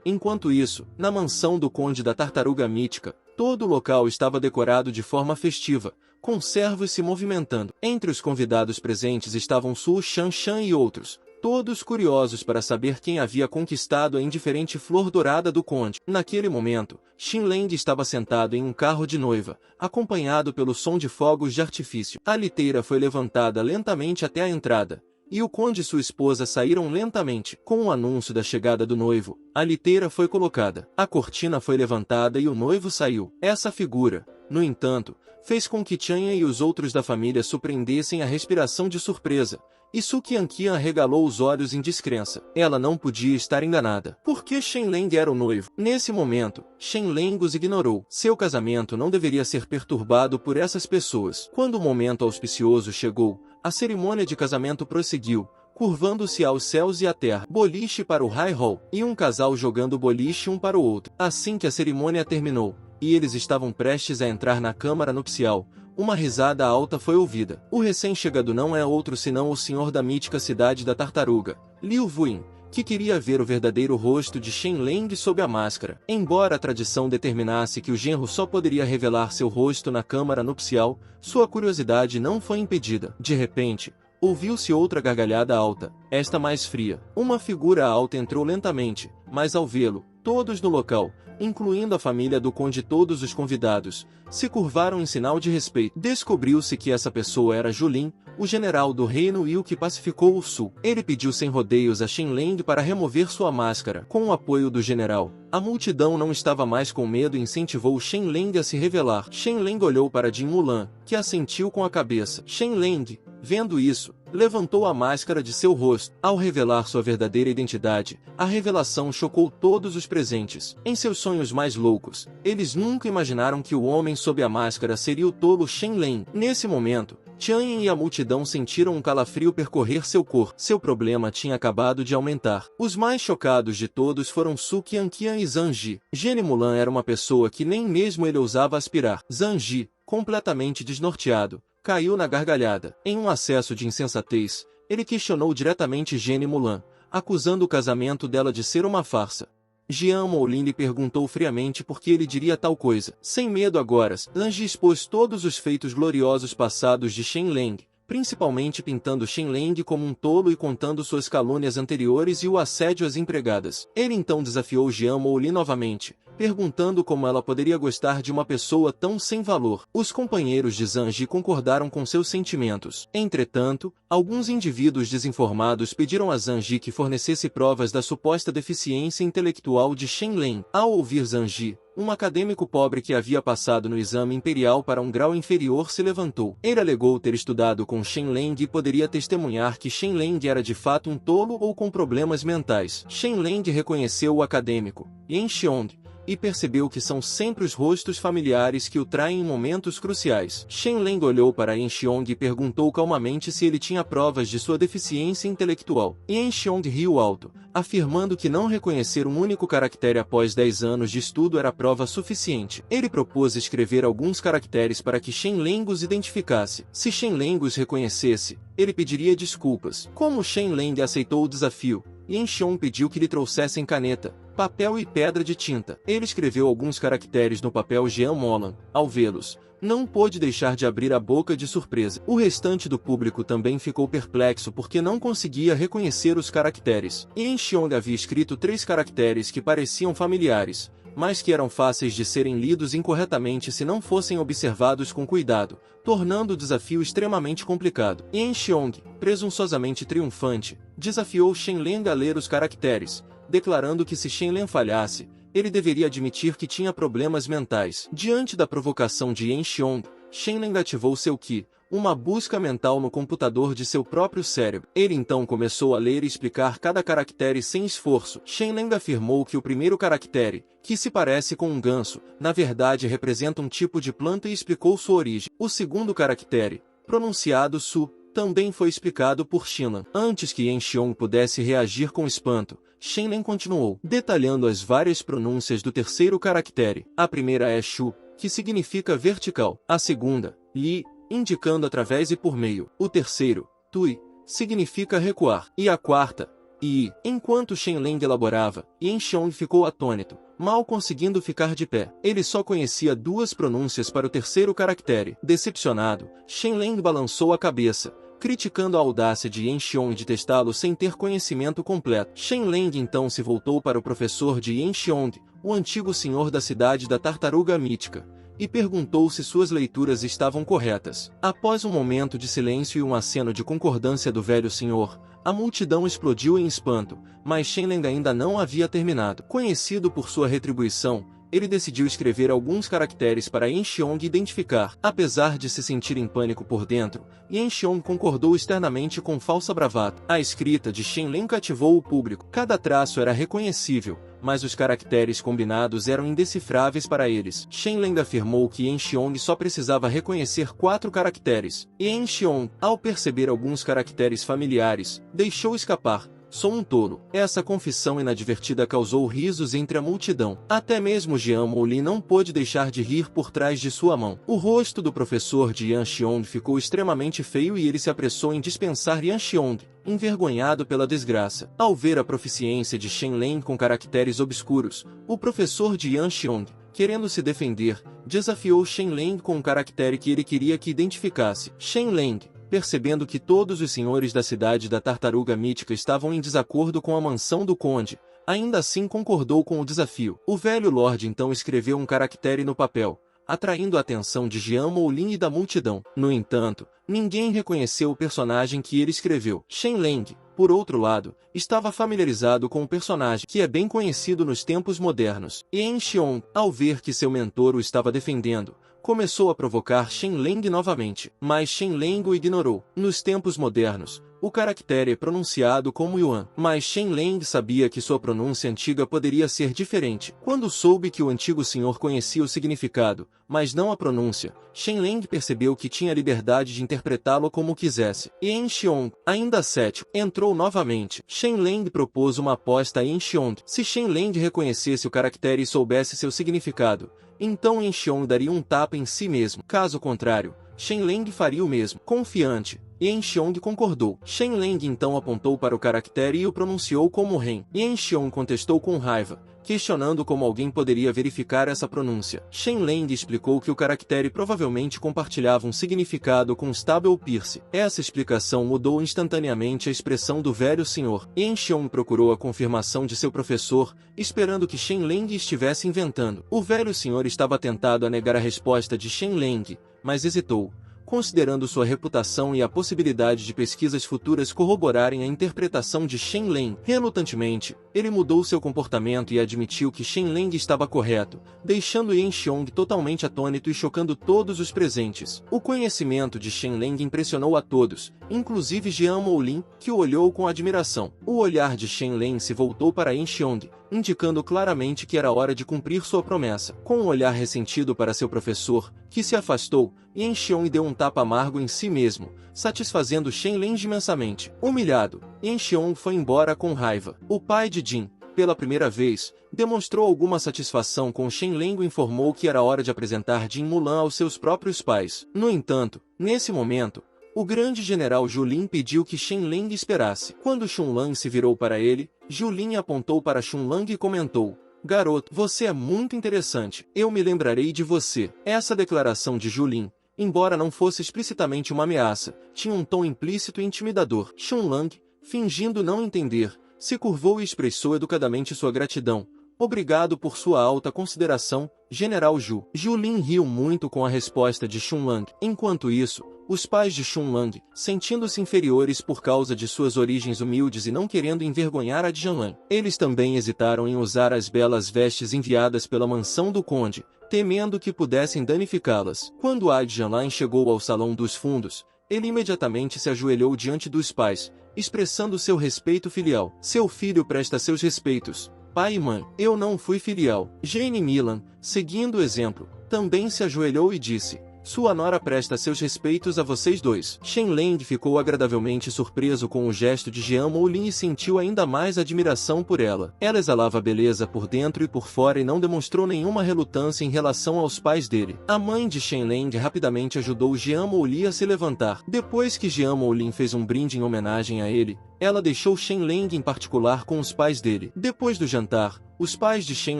Enquanto isso, na mansão do conde da Tartaruga Mítica, todo o local estava decorado de forma festiva, com servos se movimentando. Entre os convidados presentes estavam Su Shanshan e outros, todos curiosos para saber quem havia conquistado a indiferente flor dourada do conde. Naquele momento, Shen Lang estava sentado em um carro de noiva, acompanhado pelo som de fogos de artifício. A liteira foi levantada lentamente até a entrada, e o conde e sua esposa saíram lentamente. Com o anúncio da chegada do noivo, a liteira foi colocada, a cortina foi levantada e o noivo saiu. Essa figura, no entanto, fez com que Tianyin e os outros da família surpreendessem a respiração de surpresa, e Su Qianqian arregalou os olhos em descrença. Ela não podia estar enganada. Por que Shen Lang era o noivo? Nesse momento, Shen Lang os ignorou. Seu casamento não deveria ser perturbado por essas pessoas. Quando o momento auspicioso chegou, a cerimônia de casamento prosseguiu, curvando-se aos céus e à terra. Boliche para o High Hall, e um casal jogando boliche um para o outro. Assim que a cerimônia terminou, e eles estavam prestes a entrar na câmara nupcial, uma risada alta foi ouvida. O recém-chegado não é outro senão o senhor da mítica cidade da Tartaruga, Liu Wuyin, que queria ver o verdadeiro rosto de Shen Lang sob a máscara. Embora a tradição determinasse que o genro só poderia revelar seu rosto na câmara nupcial, sua curiosidade não foi impedida. De repente, ouviu-se outra gargalhada alta, esta mais fria. Uma figura alta entrou lentamente, mas ao vê-lo, todos no local, incluindo a família do conde e todos os convidados, se curvaram em sinal de respeito. Descobriu-se que essa pessoa era Julin, o general do reino e o que pacificou o sul. Ele pediu sem rodeios a Shen Lang para remover sua máscara. Com o apoio do general, a multidão não estava mais com medo e incentivou Shen Lang a se revelar. Shen Lang olhou para Jin Mulan, que assentiu com a cabeça. Shen Lang, vendo isso, levantou a máscara de seu rosto. Ao revelar sua verdadeira identidade, a revelação chocou todos os presentes. Em seus sonhos mais loucos, eles nunca imaginaram que o homem sob a máscara seria o tolo Shen Lang. Nesse momento, Tianyin e a multidão sentiram um calafrio percorrer seu corpo. Seu problema tinha acabado de aumentar. Os mais chocados de todos foram Su Qianqian e Zhang Ji. Gene Mulan era uma pessoa que nem mesmo ele ousava aspirar. Zhang Ji, completamente desnorteado, caiu na gargalhada. Em um acesso de insensatez, ele questionou diretamente Gene Mulan, acusando o casamento dela de ser uma farsa. Jian Moulin lhe perguntou friamente por que ele diria tal coisa. Sem medo agora, Zhang expôs todos os feitos gloriosos passados de Shen Lang, principalmente pintando Shen Lang como um tolo e contando suas calúnias anteriores e o assédio às empregadas. Ele então desafiou Jian Moulin novamente, perguntando como ela poderia gostar de uma pessoa tão sem valor. Os companheiros de Zhang concordaram com seus sentimentos. Entretanto, alguns indivíduos desinformados pediram a Zhang que fornecesse provas da suposta deficiência intelectual de Shen Lang. Ao ouvir Zhang, um acadêmico pobre que havia passado no exame imperial para um grau inferior se levantou. Ele alegou ter estudado com Shen Lang e poderia testemunhar que Shen Lang era de fato um tolo ou com problemas mentais. Shen Lang reconheceu o acadêmico, Yan Xiong, e percebeu que são sempre os rostos familiares que o traem em momentos cruciais. Shen Leng olhou para Yan Xiong e perguntou calmamente se ele tinha provas de sua deficiência intelectual. Yan Xiong riu alto, afirmando que não reconhecer um único caractere após 10 anos de estudo era prova suficiente. Ele propôs escrever alguns caracteres para que Shen Leng os identificasse. Se Shen Leng os reconhecesse, ele pediria desculpas. Como Shen Leng aceitou o desafio, Yan Xiong pediu que lhe trouxessem caneta, papel e pedra de tinta. Ele escreveu alguns caracteres no papel. Jean Molan, ao vê-los, não pôde deixar de abrir a boca de surpresa. O restante do público também ficou perplexo porque não conseguia reconhecer os caracteres. Yan Xiong havia escrito 3 caracteres que pareciam familiares, mas que eram fáceis de serem lidos incorretamente se não fossem observados com cuidado, tornando o desafio extremamente complicado. Yan Xiong, presunçosamente triunfante, desafiou Shen Leng a ler os caracteres, declarando que se Shen Leng falhasse, ele deveria admitir que tinha problemas mentais. Diante da provocação de Yan Xiong, Shen Leng ativou seu Qi, uma busca mental no computador de seu próprio cérebro. Ele então começou a ler e explicar cada caractere sem esforço. Shen Leng afirmou que o primeiro caractere, que se parece com um ganso, na verdade representa um tipo de planta e explicou sua origem. O segundo caractere, pronunciado Su, também foi explicado por Xinan. Antes que Yan Xiong pudesse reagir com espanto, Shen Leng continuou, detalhando as várias pronúncias do terceiro caractere. A primeira é Shu, que significa vertical. A segunda, Li, indicando através e por meio. O terceiro, Tui, significa recuar. E a quarta, Yi. Enquanto Shen Leng elaborava, Yan Xiong ficou atônito, mal conseguindo ficar de pé. Ele só conhecia 2 pronúncias para o terceiro caractere. Decepcionado, Shen Leng balançou a cabeça, criticando a audácia de Yan Xiong de testá-lo sem ter conhecimento completo. Shen Leng então se voltou para o professor de Yan Xiong, o antigo senhor da cidade da Tartaruga Mítica, e perguntou se suas leituras estavam corretas. Após um momento de silêncio e um aceno de concordância do velho senhor, a multidão explodiu em espanto, mas Shen Leng ainda não havia terminado. Conhecido por sua retribuição, ele decidiu escrever alguns caracteres para Yan Xiong identificar. Apesar de se sentir em pânico por dentro, Yan Xiong concordou externamente com falsa bravata. A escrita de Shen Leng cativou o público. Cada traço era reconhecível, mas os caracteres combinados eram indecifráveis para eles. Shen Leng afirmou que Yan Xiong só precisava reconhecer 4 caracteres. Yan Xiong, ao perceber alguns caracteres familiares, deixou escapar: "Sou um tolo." Essa confissão inadvertida causou risos entre a multidão. Até mesmo Jian Mouli não pôde deixar de rir por trás de sua mão. O rosto do professor de Yan Xiong ficou extremamente feio e ele se apressou em dispensar Yan Xiong, envergonhado pela desgraça. Ao ver a proficiência de Shen Leng com caracteres obscuros, o professor de Yan Xiong, querendo se defender, desafiou Shen Leng com um caractere que ele queria que identificasse. Shen Leng, percebendo que todos os senhores da cidade da Tartaruga Mítica estavam em desacordo com a mansão do conde, ainda assim concordou com o desafio. O velho lord então escreveu um caractere no papel, atraindo a atenção de Jian Moulin e da multidão. No entanto, ninguém reconheceu o personagem que ele escreveu. Shen Leng, por outro lado, estava familiarizado com o personagem, que é bem conhecido nos tempos modernos. Yan Xiong, ao ver que seu mentor o estava defendendo, começou a provocar Shen Leng novamente, mas Shen Leng o ignorou. Nos tempos modernos, o caractere é pronunciado como Yuan, mas Shen Leng sabia que sua pronúncia antiga poderia ser diferente. Quando soube que o antigo senhor conhecia o significado, mas não a pronúncia, Shen Leng percebeu que tinha liberdade de interpretá-lo como quisesse. Yan Xiong, ainda cético, entrou novamente. Shen Leng propôs uma aposta a Yan Xiong. Se Shen Leng reconhecesse o caractere e soubesse seu significado, então Yan Xiong daria um tapa em si mesmo. Caso contrário, Shen Leng faria o mesmo. Confiante, Yan Xiong concordou. Shen Leng então apontou para o caractere e o pronunciou como Ren. Yan Xiong contestou com raiva, questionando como alguém poderia verificar essa pronúncia. Shen Leng explicou que o caractere provavelmente compartilhava um significado com Stable Pierce. Essa explicação mudou instantaneamente a expressão do velho senhor. Yan Xiong procurou a confirmação de seu professor, esperando que Shen Leng estivesse inventando. O velho senhor estava tentado a negar a resposta de Shen Leng, mas hesitou, considerando sua reputação e a possibilidade de pesquisas futuras corroborarem a interpretação de Shen Leng. Relutantemente, ele mudou seu comportamento e admitiu que Shen Leng estava correto, deixando Yan Xiong totalmente atônito e chocando todos os presentes. O conhecimento de Shen Leng impressionou a todos, inclusive Jian Moulin, que o olhou com admiração. O olhar de Shen Leng se voltou para Yan Xiong, indicando claramente que era hora de cumprir sua promessa. Com um olhar ressentido para seu professor, que se afastou, Yan Xiong deu um tapa amargo em si mesmo, satisfazendo Shen Leng imensamente. Humilhado, Yan Xiong foi embora com raiva. O pai de Jin, pela primeira vez, demonstrou alguma satisfação com Shen Leng e informou que era hora de apresentar Jin Mulan aos seus próprios pais. No entanto, nesse momento, o grande general Zhu Lin pediu que Shen Leng esperasse. Quando Xun Lang se virou para ele, Zhu Lin apontou para Xun Lang e comentou: "Garoto, você é muito interessante. Eu me lembrarei de você." Essa declaração de Zhu Lin, embora não fosse explicitamente uma ameaça, tinha um tom implícito e intimidador. Xun Lang, fingindo não entender, se curvou e expressou educadamente sua gratidão. "Obrigado por sua alta consideração, General Zhu." Zhu Lin riu muito com a resposta de Xun Lang. Enquanto isso, os pais de Xun Lang, sentindo-se inferiores por causa de suas origens humildes e não querendo envergonhar a Jianlan, eles também hesitaram em usar as belas vestes enviadas pela mansão do conde, temendo que pudessem danificá-las. Quando a Jianlan chegou ao salão dos fundos, ele imediatamente se ajoelhou diante dos pais, expressando seu respeito filial. "Seu filho presta seus respeitos, pai e mãe." "Eu não fui filial." Jane Milan, seguindo o exemplo, também se ajoelhou e disse: "Sua nora presta seus respeitos a vocês dois." Shen Leng ficou agradavelmente surpreso com o gesto de Jian Moulin e sentiu ainda mais admiração por ela. Ela exalava beleza por dentro e por fora e não demonstrou nenhuma relutância em relação aos pais dele. A mãe de Shen Leng rapidamente ajudou Jian Moulin a se levantar. Depois que Jian Moulin fez um brinde em homenagem a ele, ela deixou Shen Leng em particular com os pais dele. Depois do jantar, os pais de Shen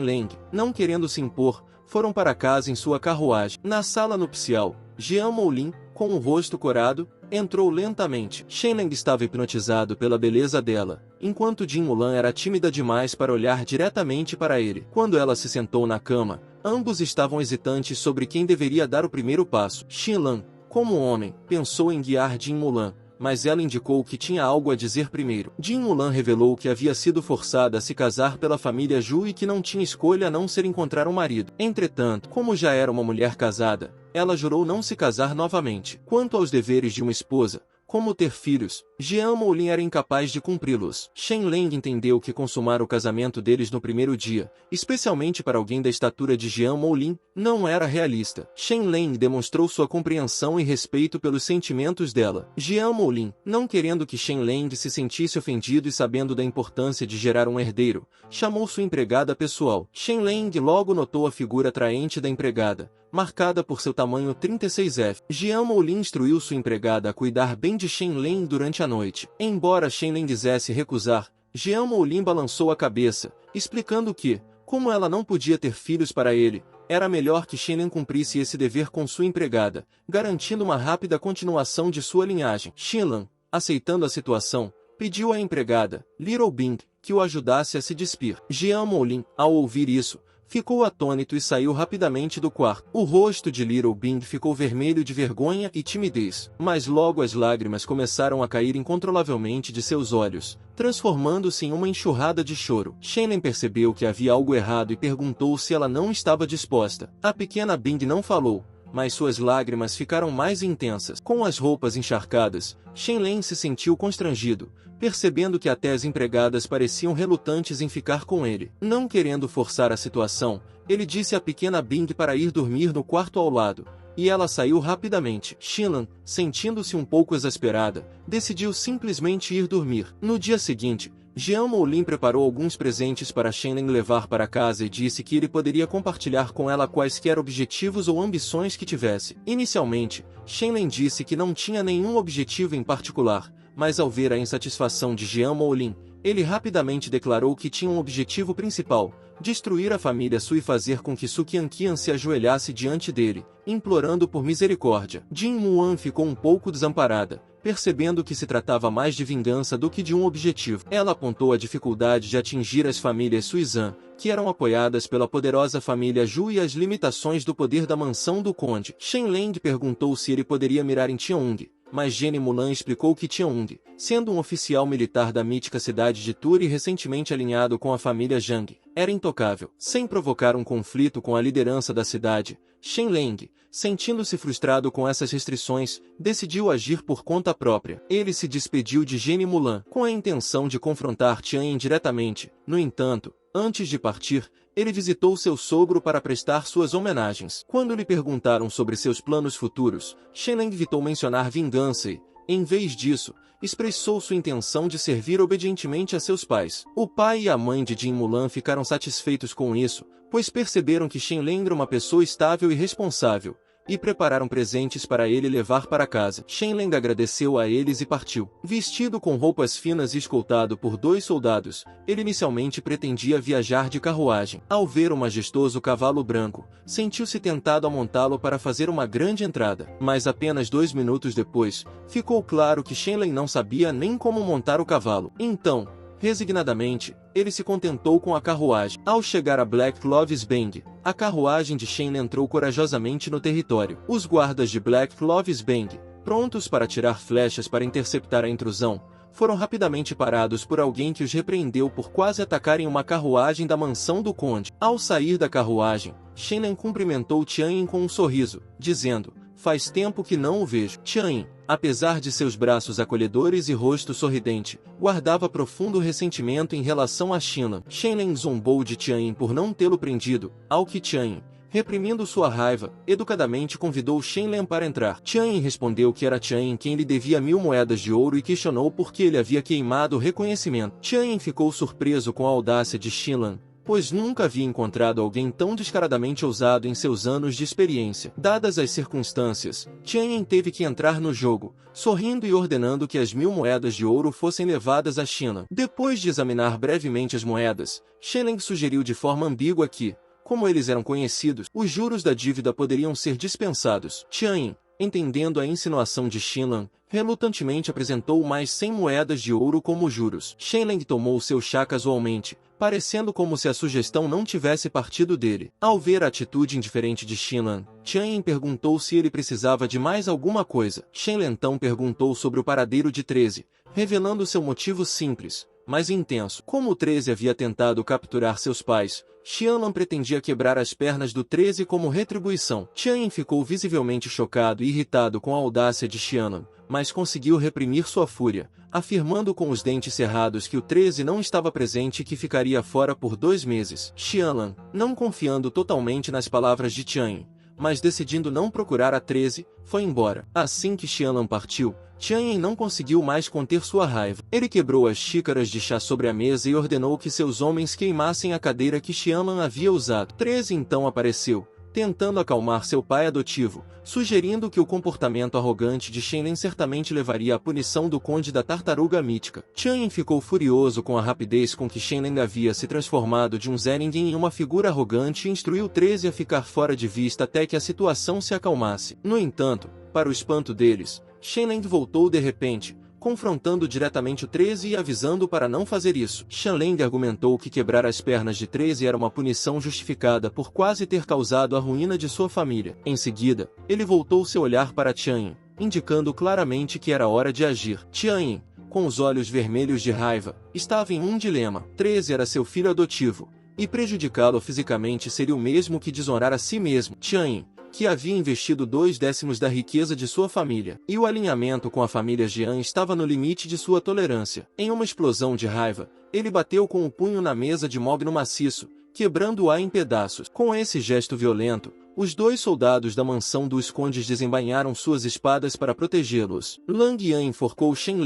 Leng, não querendo se impor, foram para casa em sua carruagem. Na sala nupcial, Jian Moulin, com o rosto corado, entrou lentamente. Shen Leng estava hipnotizado pela beleza dela, enquanto Jin Mulan era tímida demais para olhar diretamente para ele. Quando ela se sentou na cama, ambos estavam hesitantes sobre quem deveria dar o primeiro passo. Xin Lan, como homem, pensou em guiar Jin Mulan, mas ela indicou que tinha algo a dizer primeiro. Jin Mulan revelou que havia sido forçada a se casar pela família Zhu e que não tinha escolha a não ser encontrar um marido. Entretanto, como já era uma mulher casada, ela jurou não se casar novamente. Quanto aos deveres de uma esposa, como ter filhos, Jian Moulin era incapaz de cumpri-los. Shen Leng entendeu que consumar o casamento deles no primeiro dia, especialmente para alguém da estatura de Jian Moulin, não era realista. Shen Leng demonstrou sua compreensão e respeito pelos sentimentos dela. Jian Moulin, não querendo que Shen Leng se sentisse ofendido e sabendo da importância de gerar um herdeiro, chamou sua empregada pessoal. Shen Leng logo notou a figura atraente da empregada, marcada por seu tamanho 36F. Jian Moulin instruiu sua empregada a cuidar bem de Shen Leng durante a noite. Embora Shen Leng quisesse recusar, Jian Moulin balançou a cabeça, explicando que, como ela não podia ter filhos para ele, era melhor que Shen Leng cumprisse esse dever com sua empregada, garantindo uma rápida continuação de sua linhagem. Xin Lan, aceitando a situação, pediu à empregada, Little Bing, que o ajudasse a se despir. Jian Moulin, ao ouvir isso, ficou atônito e saiu rapidamente do quarto. O rosto de Little Bing ficou vermelho de vergonha e timidez, mas logo as lágrimas começaram a cair incontrolavelmente de seus olhos, transformando-se em uma enxurrada de choro. Shen Leng percebeu que havia algo errado e perguntou se ela não estava disposta. A pequena Bing não falou, mas suas lágrimas ficaram mais intensas. Com as roupas encharcadas, Shen Leng se sentiu constrangido, percebendo que até as empregadas pareciam relutantes em ficar com ele. Não querendo forçar a situação, ele disse à pequena Bing para ir dormir no quarto ao lado, e ela saiu rapidamente. Xin Lan, sentindo-se um pouco exasperada, decidiu simplesmente ir dormir. No dia seguinte, Jian Moulin preparou alguns presentes para Shen Leng levar para casa e disse que ele poderia compartilhar com ela quaisquer objetivos ou ambições que tivesse. Inicialmente, Shen Leng disse que não tinha nenhum objetivo em particular, mas ao ver a insatisfação de Jian Moulin, ele rapidamente declarou que tinha um objetivo principal: destruir a família Su e fazer com que Su Qianqian se ajoelhasse diante dele, implorando por misericórdia. Jin Muan ficou um pouco desamparada, percebendo que se tratava mais de vingança do que de um objetivo. Ela apontou a dificuldade de atingir as famílias Suizan, que eram apoiadas pela poderosa família Zhu, e as limitações do poder da mansão do conde. Shen Leng perguntou se ele poderia mirar em Tianong, mas Gene Mulan explicou que Tianong, sendo um oficial militar da mítica cidade de Turi recentemente alinhado com a família Zhang, era intocável. Sem provocar um conflito com a liderança da cidade, Shen Leng, sentindo-se frustrado com essas restrições, decidiu agir por conta própria. Ele se despediu de Gene Mulan, com a intenção de confrontar Tianyin diretamente. No entanto, antes de partir, ele visitou seu sogro para prestar suas homenagens. Quando lhe perguntaram sobre seus planos futuros, Shen Leng evitou mencionar vingança e, em vez disso, expressou sua intenção de servir obedientemente a seus pais. O pai e a mãe de Jin Mulan ficaram satisfeitos com isso, pois perceberam que Shen Leng era uma pessoa estável e responsável, e prepararam presentes para ele levar para casa. Shen Leng agradeceu a eles e partiu. Vestido com roupas finas e escoltado por 2 soldados, ele inicialmente pretendia viajar de carruagem. Ao ver o majestoso cavalo branco, sentiu-se tentado a montá-lo para fazer uma grande entrada. Mas apenas 2 minutos depois, ficou claro que Shen Leng não sabia nem como montar o cavalo. Então, resignadamente, ele se contentou com a carruagem. Ao chegar a Black Clovis Bang, a carruagem de Shen entrou corajosamente no território. Os guardas de Black Clovis Bang, prontos para tirar flechas para interceptar a intrusão, foram rapidamente parados por alguém que os repreendeu por quase atacarem uma carruagem da mansão do conde. Ao sair da carruagem, Shen cumprimentou Tianyin com um sorriso, dizendo: "Faz tempo que não o vejo." Tianyin, apesar de seus braços acolhedores e rosto sorridente, guardava profundo ressentimento em relação a Shen. Shen zombou de Tianyin por não tê-lo prendido, ao que Tianyin, reprimindo sua raiva, educadamente convidou Shen para entrar. Tianyin respondeu que era Tianyin quem lhe devia 1000 moedas de ouro e questionou por que ele havia queimado o reconhecimento. Tianyin ficou surpreso com a audácia de Shen, pois nunca havia encontrado alguém tão descaradamente ousado em seus anos de experiência. Dadas as circunstâncias, Tianyin teve que entrar no jogo, sorrindo e ordenando que as 1000 moedas de ouro fossem levadas a China. Depois de examinar brevemente as moedas, Shen sugeriu de forma ambígua que, como eles eram conhecidos, os juros da dívida poderiam ser dispensados. Tianyin, entendendo a insinuação de Shen, relutantemente apresentou mais 100 moedas de ouro como juros. Shen tomou seu chá casualmente, parecendo como se a sugestão não tivesse partido dele. Ao ver a atitude indiferente de Shen, Tianyin perguntou se ele precisava de mais alguma coisa. Shen então perguntou sobre o paradeiro de 13, revelando seu motivo simples, mas intenso. Como o 13 havia tentado capturar seus pais, Xianlan pretendia quebrar as pernas do 13 como retribuição. Tianyin ficou visivelmente chocado e irritado com a audácia de Xianlan, mas conseguiu reprimir sua fúria, afirmando com os dentes cerrados que o 13 não estava presente e que ficaria fora por 2 meses. Xianlan, não confiando totalmente nas palavras de Tianyin, mas decidindo não procurar a 13, foi embora. Assim que Xianlan partiu, Tianyin não conseguiu mais conter sua raiva. Ele quebrou as xícaras de chá sobre a mesa e ordenou que seus homens queimassem a cadeira que Xianlan havia usado. 13 então apareceu, tentando acalmar seu pai adotivo, sugerindo que o comportamento arrogante de Shen certamente levaria à punição do conde da tartaruga mítica. Tianyin ficou furioso com a rapidez com que Shen havia se transformado de um Zeringen em uma figura arrogante e instruiu 13 a ficar fora de vista até que a situação se acalmasse. No entanto, para o espanto deles, Shen voltou de repente, confrontando diretamente o 13 e avisando para não fazer isso. Shen argumentou que quebrar as pernas de 13 era uma punição justificada por quase ter causado a ruína de sua família. Em seguida, ele voltou seu olhar para Tianyin, indicando claramente que era hora de agir. Tianyin, com os olhos vermelhos de raiva, estava em um dilema. 13 era seu filho adotivo, e prejudicá-lo fisicamente seria o mesmo que desonrar a si mesmo. Tianyin, que havia investido 2/10 da riqueza de sua família, e o alinhamento com a família Jian estava no limite de sua tolerância. Em uma explosão de raiva, ele bateu com o punho na mesa de mogno maciço, quebrando-a em pedaços. Com esse gesto violento, os 2 soldados da mansão dos condes desembainharam suas espadas para protegê-los. Lang Yan enforcou Shen,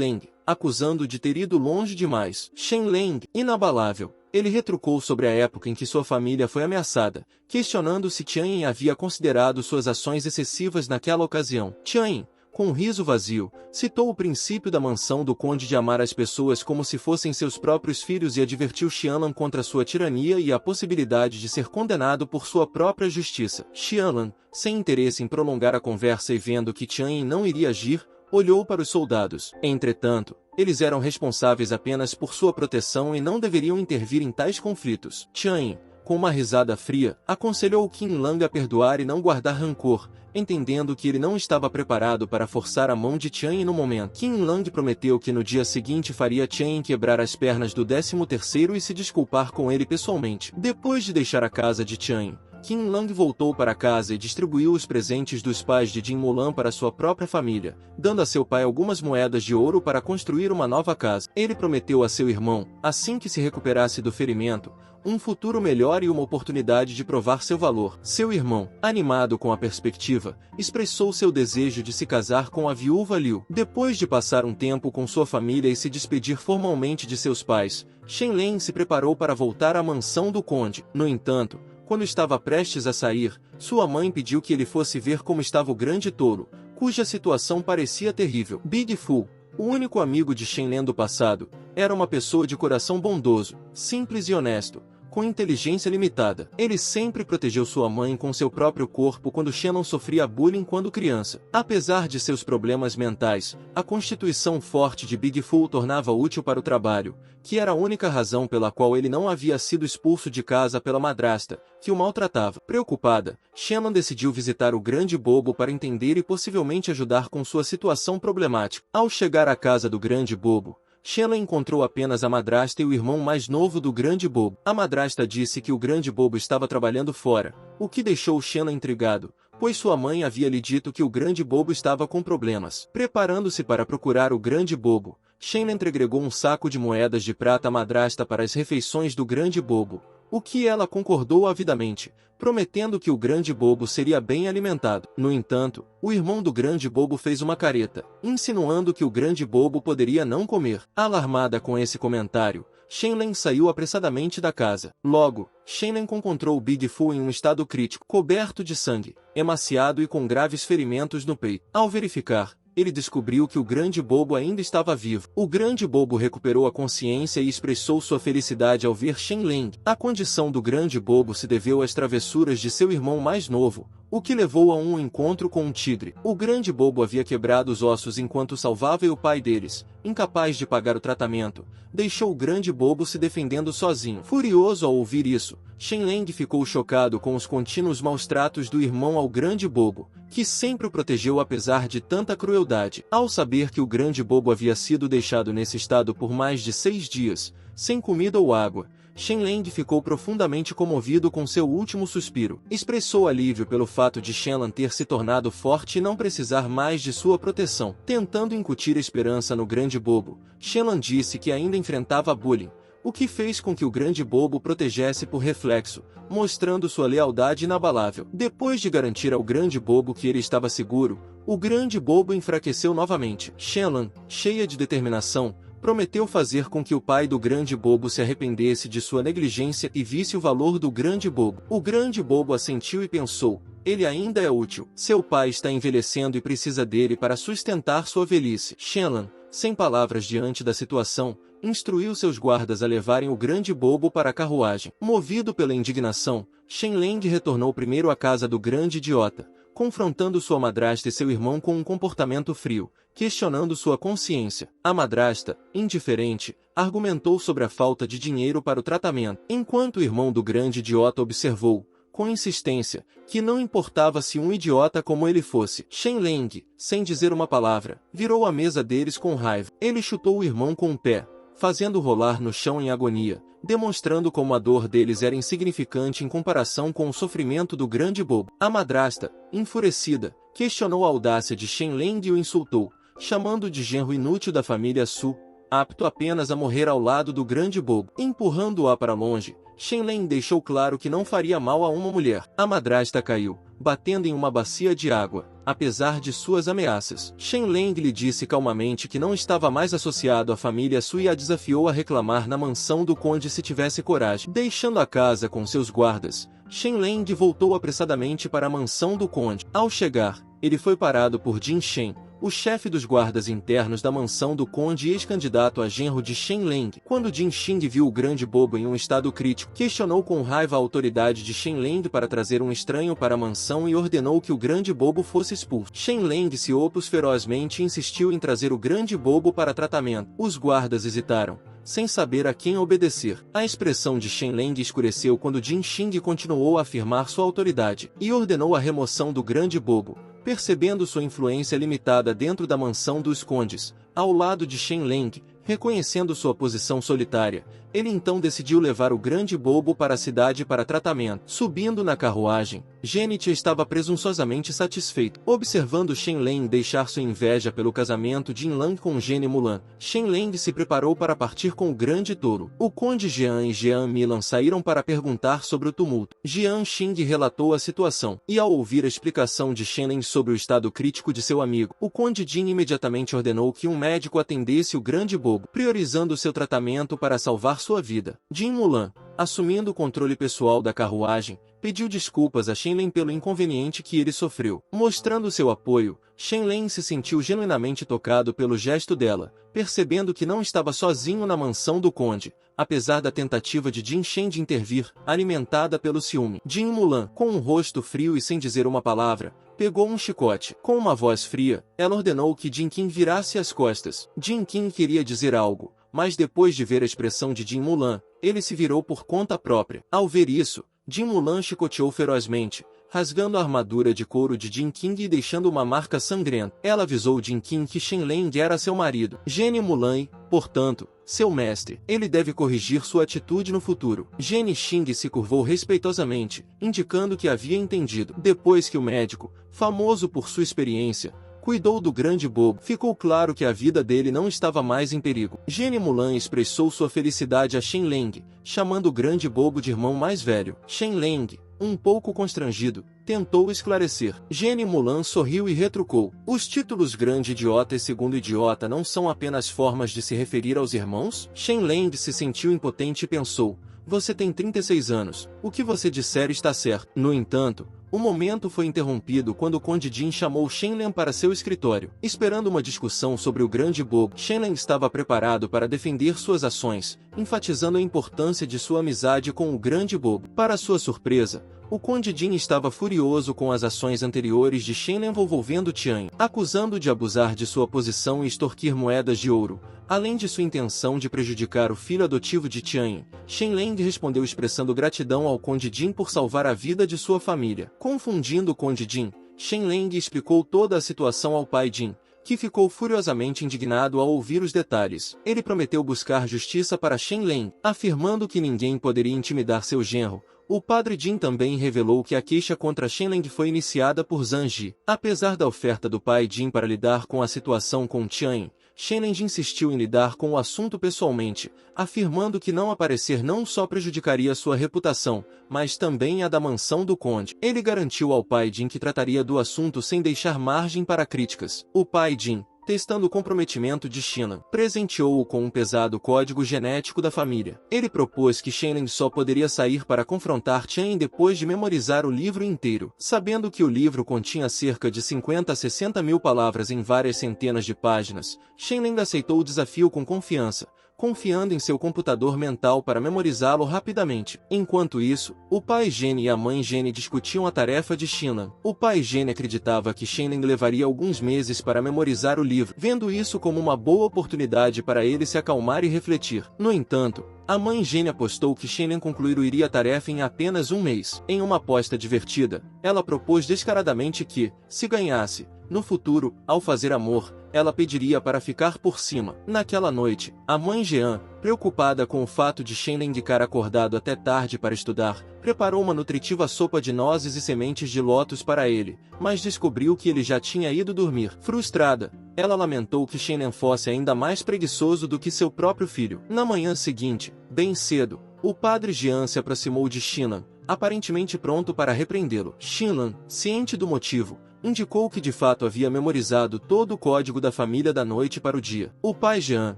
acusando de ter ido longe demais. Shen, inabalável, ele retrucou sobre a época em que sua família foi ameaçada, questionando se Tianyin havia considerado suas ações excessivas naquela ocasião. Tianyin, com um riso vazio, citou o princípio da mansão do conde de amar as pessoas como se fossem seus próprios filhos e advertiu Xianlan contra sua tirania e a possibilidade de ser condenado por sua própria justiça. Xianlan, sem interesse em prolongar a conversa e vendo que Tianyin não iria agir, olhou para os soldados. Entretanto, eles eram responsáveis apenas por sua proteção e não deveriam intervir em tais conflitos. Tianyin, com uma risada fria, aconselhou Qin Lang a perdoar e não guardar rancor, entendendo que ele não estava preparado para forçar a mão de Chen no momento. Qin Lang prometeu que no dia seguinte faria Chen quebrar as pernas do 13º e se desculpar com ele pessoalmente. Depois de deixar a casa de Chen, Qin Lang voltou para casa e distribuiu os presentes dos pais de Jin Mulan para sua própria família, dando a seu pai algumas moedas de ouro para construir uma nova casa. Ele prometeu a seu irmão, assim que se recuperasse do ferimento, um futuro melhor e uma oportunidade de provar seu valor. Seu irmão, animado com a perspectiva, expressou seu desejo de se casar com a viúva Liu. Depois de passar um tempo com sua família e se despedir formalmente de seus pais, Shen Leng se preparou para voltar à mansão do conde. No entanto, quando estava prestes a sair, sua mãe pediu que ele fosse ver como estava o grande touro, cuja situação parecia terrível. Big Fu, o único amigo de Shen Leng do passado, era uma pessoa de coração bondoso, simples e honesto, com inteligência limitada. Ele sempre protegeu sua mãe com seu próprio corpo quando Shannon sofria bullying quando criança. Apesar de seus problemas mentais, a constituição forte de Big Fu o tornava útil para o trabalho, que era a única razão pela qual ele não havia sido expulso de casa pela madrasta, que o maltratava. Preocupada, Shannon decidiu visitar o grande bobo para entender e possivelmente ajudar com sua situação problemática. Ao chegar à casa do grande bobo, Shannon encontrou apenas a madrasta e o irmão mais novo do grande bobo. A madrasta disse que o grande bobo estava trabalhando fora, o que deixou Shannon intrigado, pois sua mãe havia lhe dito que o grande bobo estava com problemas. Preparando-se para procurar o grande bobo, Shannon entregou um saco de moedas de prata à madrasta para as refeições do grande bobo, o que ela concordou avidamente, prometendo que o grande bobo seria bem alimentado. No entanto, o irmão do grande bobo fez uma careta, insinuando que o grande bobo poderia não comer. Alarmada com esse comentário, Shen Leng saiu apressadamente da casa. Logo, Shen Leng encontrou Big Fu em um estado crítico, coberto de sangue, emaciado e com graves ferimentos no peito. Ao verificar, ele descobriu que o grande bobo ainda estava vivo. O grande bobo recuperou a consciência e expressou sua felicidade ao ver Shen Leng. A condição do grande bobo se deveu às travessuras de seu irmão mais novo, o que levou a um encontro com um tigre. O grande bobo havia quebrado os ossos enquanto salvava o pai deles, incapaz de pagar o tratamento. Deixou o grande bobo se defendendo sozinho. Furioso ao ouvir isso, Shen Leng ficou chocado com os contínuos maus-tratos do irmão ao grande bobo, que sempre o protegeu apesar de tanta crueldade. Ao saber que o grande bobo havia sido deixado nesse estado por mais de 6 dias, sem comida ou água, Shen Leng ficou profundamente comovido com seu último suspiro. Expressou alívio pelo fato de Shenlan ter se tornado forte e não precisar mais de sua proteção. Tentando incutir esperança no grande bobo, Shenlan disse que ainda enfrentava bullying, o que fez com que o grande bobo protegesse por reflexo, mostrando sua lealdade inabalável. Depois de garantir ao grande bobo que ele estava seguro, o grande bobo enfraqueceu novamente. Shenlan, cheia de determinação, prometeu fazer com que o pai do grande bobo se arrependesse de sua negligência e visse o valor do grande bobo. O grande bobo assentiu e pensou, ele ainda é útil. Seu pai está envelhecendo e precisa dele para sustentar sua velhice. Shenlan, sem palavras diante da situação, instruiu seus guardas a levarem o grande bobo para a carruagem. Movido pela indignação, Shen Leng retornou primeiro à casa do grande idiota, confrontando sua madrasta e seu irmão com um comportamento frio, questionando sua consciência. A madrasta, indiferente, argumentou sobre a falta de dinheiro para o tratamento, enquanto o irmão do grande idiota observou, com insistência, que não importava se um idiota como ele fosse. Shen Leng, sem dizer uma palavra, virou a mesa deles com raiva. Ele chutou o irmão com o pé, fazendo rolar no chão em agonia, demonstrando como a dor deles era insignificante em comparação com o sofrimento do grande bobo. A madrasta, enfurecida, questionou a audácia de Shen Leng e o insultou, chamando de genro inútil da família Su, apto apenas a morrer ao lado do grande bobo. Empurrando-a para longe, Shen Leng deixou claro que não faria mal a uma mulher. A madrasta caiu, batendo em uma bacia de água, apesar de suas ameaças. Shen Leng lhe disse calmamente que não estava mais associado à família Su e a desafiou a reclamar na mansão do conde se tivesse coragem. Deixando a casa com seus guardas, Shen Leng voltou apressadamente para a mansão do conde. Ao chegar, ele foi parado por Jin Shen, o chefe dos guardas internos da mansão do conde e ex-candidato a genro de Shen Leng. Quando Jin Xing viu o grande bobo em um estado crítico, questionou com raiva a autoridade de Shen Leng para trazer um estranho para a mansão e ordenou que o grande bobo fosse expulso. Shen Leng se opôs ferozmente e insistiu em trazer o grande bobo para tratamento. Os guardas hesitaram, sem saber a quem obedecer. A expressão de Shen Leng escureceu quando Jin Xing continuou a afirmar sua autoridade, e ordenou a remoção do grande bobo, percebendo sua influência limitada dentro da mansão dos condes, ao lado de Shen Leng. Reconhecendo sua posição solitária, ele então decidiu levar o grande bobo para a cidade para tratamento. Subindo na carruagem, Genit estava presunçosamente satisfeito. Observando Shen Leng deixar sua inveja pelo casamento de Lang com Gene Mulan, Shen Leng se preparou para partir com o grande touro. O conde Jian e Jian Milan saíram para perguntar sobre o tumulto. Jian Xing relatou a situação, e ao ouvir a explicação de Shen Leng sobre o estado crítico de seu amigo, o conde Jin imediatamente ordenou que um médico atendesse o grande bobo, priorizando seu tratamento para salvar sua vida. Jin Mulan, assumindo o controle pessoal da carruagem, pediu desculpas a Shen Leng pelo inconveniente que ele sofreu. Mostrando seu apoio, Shen Leng se sentiu genuinamente tocado pelo gesto dela, percebendo que não estava sozinho na mansão do conde, apesar da tentativa de Jin Shen de intervir, alimentada pelo ciúme. Jin Mulan, com um rosto frio e sem dizer uma palavra, pegou um chicote. Com uma voz fria, ela ordenou que Jin Qin virasse as costas. Jin Qin queria dizer algo, mas depois de ver a expressão de Jin Mulan, ele se virou por conta própria. Ao ver isso, Jin Mulan chicoteou ferozmente, rasgando a armadura de couro de Jin Qin e deixando uma marca sangrenta. Ela avisou Jin Qin que Shen Leng era seu marido, Gene Mulan e, portanto, seu mestre. Ele deve corrigir sua atitude no futuro. Gene Xing se curvou respeitosamente, indicando que havia entendido. Depois que o médico, famoso por sua experiência, cuidou do grande bobo, ficou claro que a vida dele não estava mais em perigo. Gene Mulan expressou sua felicidade a Shen Leng, chamando o grande bobo de irmão mais velho. Shen Leng, um pouco constrangido, tentou esclarecer. Gene Mulan sorriu e retrucou. Os títulos grande idiota e segundo idiota não são apenas formas de se referir aos irmãos? Shen Leng se sentiu impotente e pensou, você tem 36 anos, o que você disser está certo. No entanto, o momento foi interrompido quando o conde Jin chamou Shen Leng para seu escritório. Esperando uma discussão sobre o grande bobo, Shen Leng estava preparado para defender suas ações, enfatizando a importância de sua amizade com o grande bobo. Para sua surpresa, o conde Jin estava furioso com as ações anteriores de Shen Leng envolvendo Tian, acusando de abusar de sua posição e extorquir moedas de ouro. Além de sua intenção de prejudicar o filho adotivo de Tian, Shen Leng respondeu expressando gratidão ao conde Jin por salvar a vida de sua família. Confundindo o conde Jin, Shen Leng explicou toda a situação ao pai Jin, que ficou furiosamente indignado ao ouvir os detalhes. Ele prometeu buscar justiça para Shen Leng, afirmando que ninguém poderia intimidar seu genro. O padre Jin também revelou que a queixa contra Shen Leng foi iniciada por Zhang Ji. Apesar da oferta do pai Jin para lidar com a situação com Tian, Shen Leng insistiu em lidar com o assunto pessoalmente, afirmando que não aparecer não só prejudicaria sua reputação, mas também a da mansão do conde. Ele garantiu ao pai Jin que trataria do assunto sem deixar margem para críticas. O pai Jin, testando o comprometimento de China, presenteou-o com um pesado código genético da família. Ele propôs que Shen Leng só poderia sair para confrontar Tian depois de memorizar o livro inteiro. Sabendo que o livro continha cerca de 50 a 60 mil palavras em várias centenas de páginas, Shen Leng aceitou o desafio com confiança, confiando em seu computador mental para memorizá-lo rapidamente. Enquanto isso, o pai Gene e a mãe Gene discutiam a tarefa de China. O pai Gene acreditava que Shen Leng levaria alguns meses para memorizar o livro, vendo isso como uma boa oportunidade para ele se acalmar e refletir. No entanto, a mãe Gene apostou que Shen Leng concluiria a tarefa em apenas um mês. Em uma aposta divertida, ela propôs descaradamente que, se ganhasse, no futuro, ao fazer amor, ela pediria para ficar por cima. Naquela noite, a mãe Jean, preocupada com o fato de Shen Leng ficar acordado até tarde para estudar, preparou uma nutritiva sopa de nozes e sementes de lótus para ele, mas descobriu que ele já tinha ido dormir. Frustrada, ela lamentou que Shen Leng fosse ainda mais preguiçoso do que seu próprio filho. Na manhã seguinte, bem cedo, o padre Jian se aproximou de Xinan, aparentemente pronto para repreendê-lo. Xinan, ciente do motivo, indicou que de fato havia memorizado todo o código da família da noite para o dia. O pai Jean,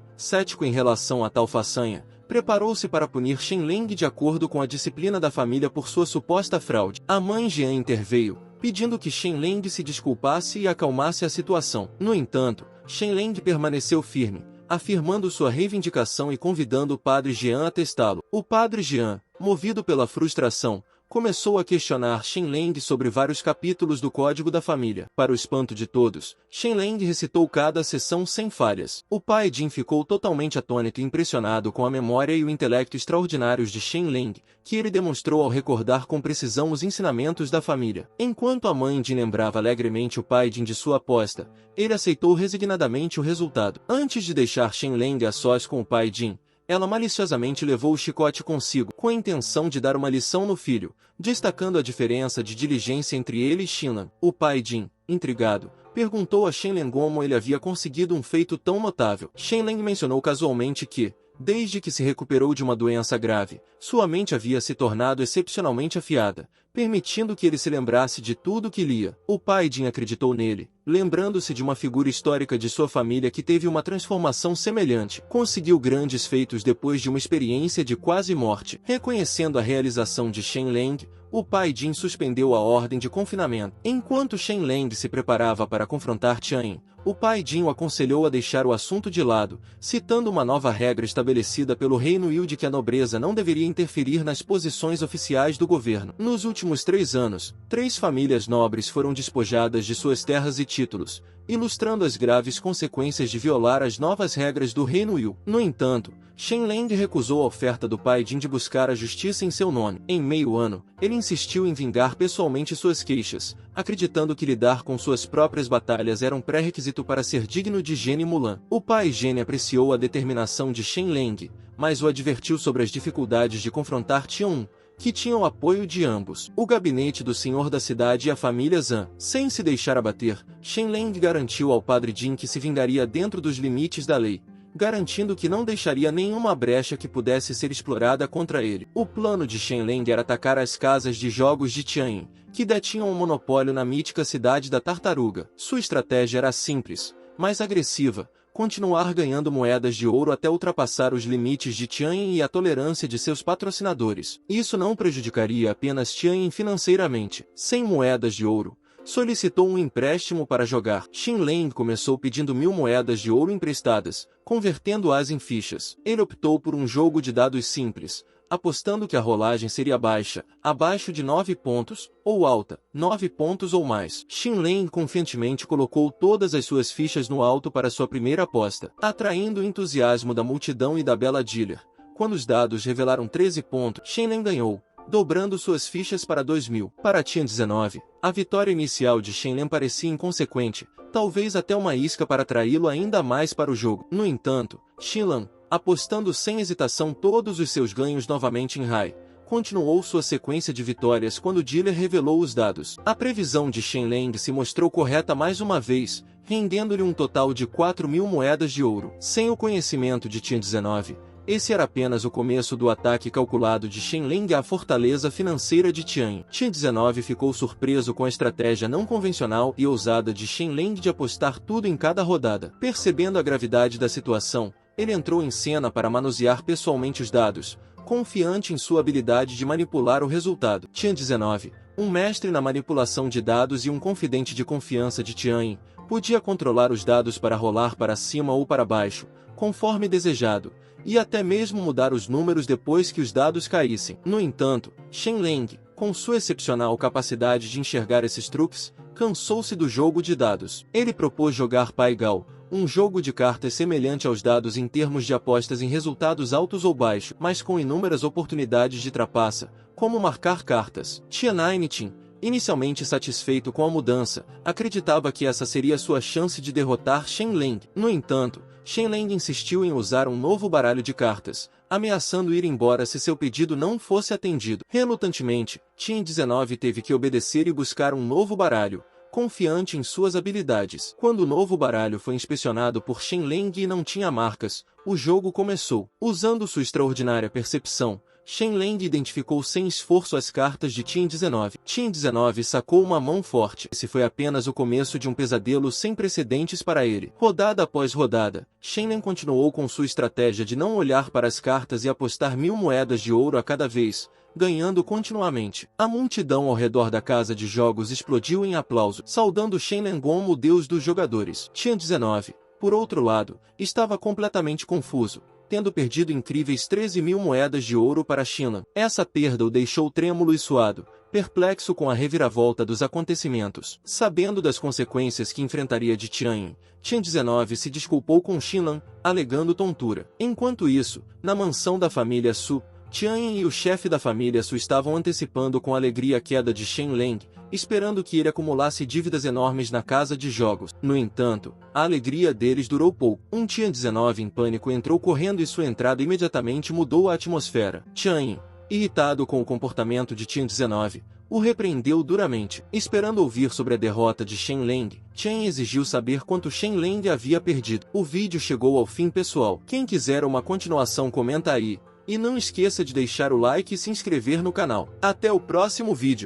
cético em relação a tal façanha, preparou-se para punir Shen Leng de acordo com a disciplina da família por sua suposta fraude. A mãe Jean interveio, pedindo que Shen Leng se desculpasse e acalmasse a situação. No entanto, Shen Leng permaneceu firme, afirmando sua reivindicação e convidando o padre Jean a testá-lo. O padre Jean, movido pela frustração, começou a questionar Shenlong sobre vários capítulos do Código da Família. Para o espanto de todos, Shenlong recitou cada sessão sem falhas. O pai Jin ficou totalmente atônito e impressionado com a memória e o intelecto extraordinários de Shenlong, que ele demonstrou ao recordar com precisão os ensinamentos da família. Enquanto a mãe Jin lembrava alegremente o pai Jin de sua aposta, ele aceitou resignadamente o resultado. Antes de deixar Shenlong a sós com o pai Jin, ela maliciosamente levou o chicote consigo, com a intenção de dar uma lição no filho, destacando a diferença de diligência entre ele e Shenlan. O pai Jin, intrigado, perguntou a Shenlan como ele havia conseguido um feito tão notável. Shenlan mencionou casualmente que, desde que se recuperou de uma doença grave, sua mente havia se tornado excepcionalmente afiada, permitindo que ele se lembrasse de tudo o que lia. O pai Jin acreditou nele, lembrando-se de uma figura histórica de sua família que teve uma transformação semelhante. Conseguiu grandes feitos depois de uma experiência de quase morte. Reconhecendo a realização de Shenlong, o pai Jin suspendeu a ordem de confinamento. Enquanto Shenlong se preparava para confrontar Tianyin, o pai Jin o aconselhou a deixar o assunto de lado, citando uma nova regra estabelecida pelo reino Yu de que a nobreza não deveria interferir nas posições oficiais do governo. Nos últimos 3 anos, 3 famílias nobres foram despojadas de suas terras e títulos, ilustrando as graves consequências de violar as novas regras do reino Yu. No entanto, Shenlong recusou a oferta do pai Jin de buscar a justiça em seu nome. Em meio ano, ele insistiu em vingar pessoalmente suas queixas, acreditando que lidar com suas próprias batalhas era um pré-requisito para ser digno de Gene Mulan. O pai Gene apreciou a determinação de Shenlong, mas o advertiu sobre as dificuldades de confrontar Tianyin, que tinha o apoio de ambos. O gabinete do senhor da cidade e a família Zhan. Sem se deixar abater, Shenlong garantiu ao padre Jin que se vingaria dentro dos limites da lei, garantindo que não deixaria nenhuma brecha que pudesse ser explorada contra ele. O plano de Shenlong era atacar as casas de jogos de Tianyin, que detinham um monopólio na mítica cidade da Tartaruga. Sua estratégia era simples, mas agressiva: continuar ganhando moedas de ouro até ultrapassar os limites de Tianyin e a tolerância de seus patrocinadores. Isso não prejudicaria apenas Tianyin financeiramente. Sem moedas de ouro, solicitou um empréstimo para jogar. Shenlong começou pedindo 1000 moedas de ouro emprestadas, convertendo-as em fichas. Ele optou por um jogo de dados simples, apostando que a rolagem seria baixa, abaixo de 9 pontos, ou alta, 9 pontos ou mais. Shenlong confiantemente colocou todas as suas fichas no alto para sua primeira aposta, atraindo o entusiasmo da multidão e da bela dealer. Quando os dados revelaram 13 pontos, Shenlong ganhou, dobrando suas fichas para 2000. Para Tian 19, a vitória inicial de Shenlong parecia inconsequente, talvez até uma isca para atraí-lo ainda mais para o jogo. No entanto, Shenlong, apostando sem hesitação todos os seus ganhos novamente em Rai, continuou sua sequência de vitórias quando o dealer revelou os dados. A previsão de Shenlong se mostrou correta mais uma vez, rendendo-lhe um total de 4000 moedas de ouro. Sem o conhecimento de Tian 19, esse era apenas o começo do ataque calculado de Shenlong à fortaleza financeira de Tianyin. Tian 19 ficou surpreso com a estratégia não convencional e ousada de Shenlong de apostar tudo em cada rodada. Percebendo a gravidade da situação, ele entrou em cena para manusear pessoalmente os dados, confiante em sua habilidade de manipular o resultado. Tian 19, um mestre na manipulação de dados e um confidente de confiança de Tianyin, podia controlar os dados para rolar para cima ou para baixo, conforme desejado, e até mesmo mudar os números depois que os dados caíssem. No entanto, Shenlong, com sua excepcional capacidade de enxergar esses truques, cansou-se do jogo de dados. Ele propôs jogar Pai Gao, um jogo de cartas semelhante aos dados em termos de apostas em resultados altos ou baixos, mas com inúmeras oportunidades de trapaça, como marcar cartas. Tianyin, inicialmente satisfeito com a mudança, acreditava que essa seria sua chance de derrotar Shenlong. No entanto, Shenlong insistiu em usar um novo baralho de cartas, ameaçando ir embora se seu pedido não fosse atendido. Relutantemente, Tian 19 teve que obedecer e buscar um novo baralho, confiante em suas habilidades. Quando o novo baralho foi inspecionado por Shenlong e não tinha marcas, o jogo começou. Usando sua extraordinária percepção, Shenlong identificou sem esforço as cartas de Tian 19. Tian 19 sacou uma mão forte. Esse foi apenas o começo de um pesadelo sem precedentes para ele. Rodada após rodada, Shenlong continuou com sua estratégia de não olhar para as cartas e apostar 1000 moedas de ouro a cada vez, ganhando continuamente. A multidão ao redor da casa de jogos explodiu em aplauso, saudando Shenlong como o deus dos jogadores. Tian 19, por outro lado, estava completamente confuso, tendo perdido incríveis 13.000 moedas de ouro para Shinan. Essa perda o deixou trêmulo e suado, perplexo com a reviravolta dos acontecimentos. Sabendo das consequências que enfrentaria de Tianyin, Tian 19 se desculpou com Shinan, alegando tontura. Enquanto isso, na mansão da família Su, Tianyin e o chefe da família Su estavam antecipando com alegria a queda de Shen Leng, esperando que ele acumulasse dívidas enormes na casa de jogos. No entanto, a alegria deles durou pouco. Um Tian 19 em pânico entrou correndo e sua entrada imediatamente mudou a atmosfera. Tianyin, irritado com o comportamento de Tian 19, o repreendeu duramente. Esperando ouvir sobre a derrota de Shen Leng, Tian exigiu saber quanto Shen Leng havia perdido. O vídeo chegou ao fim, pessoal. Quem quiser uma continuação comenta aí. E não esqueça de deixar o like e se inscrever no canal. Até o próximo vídeo.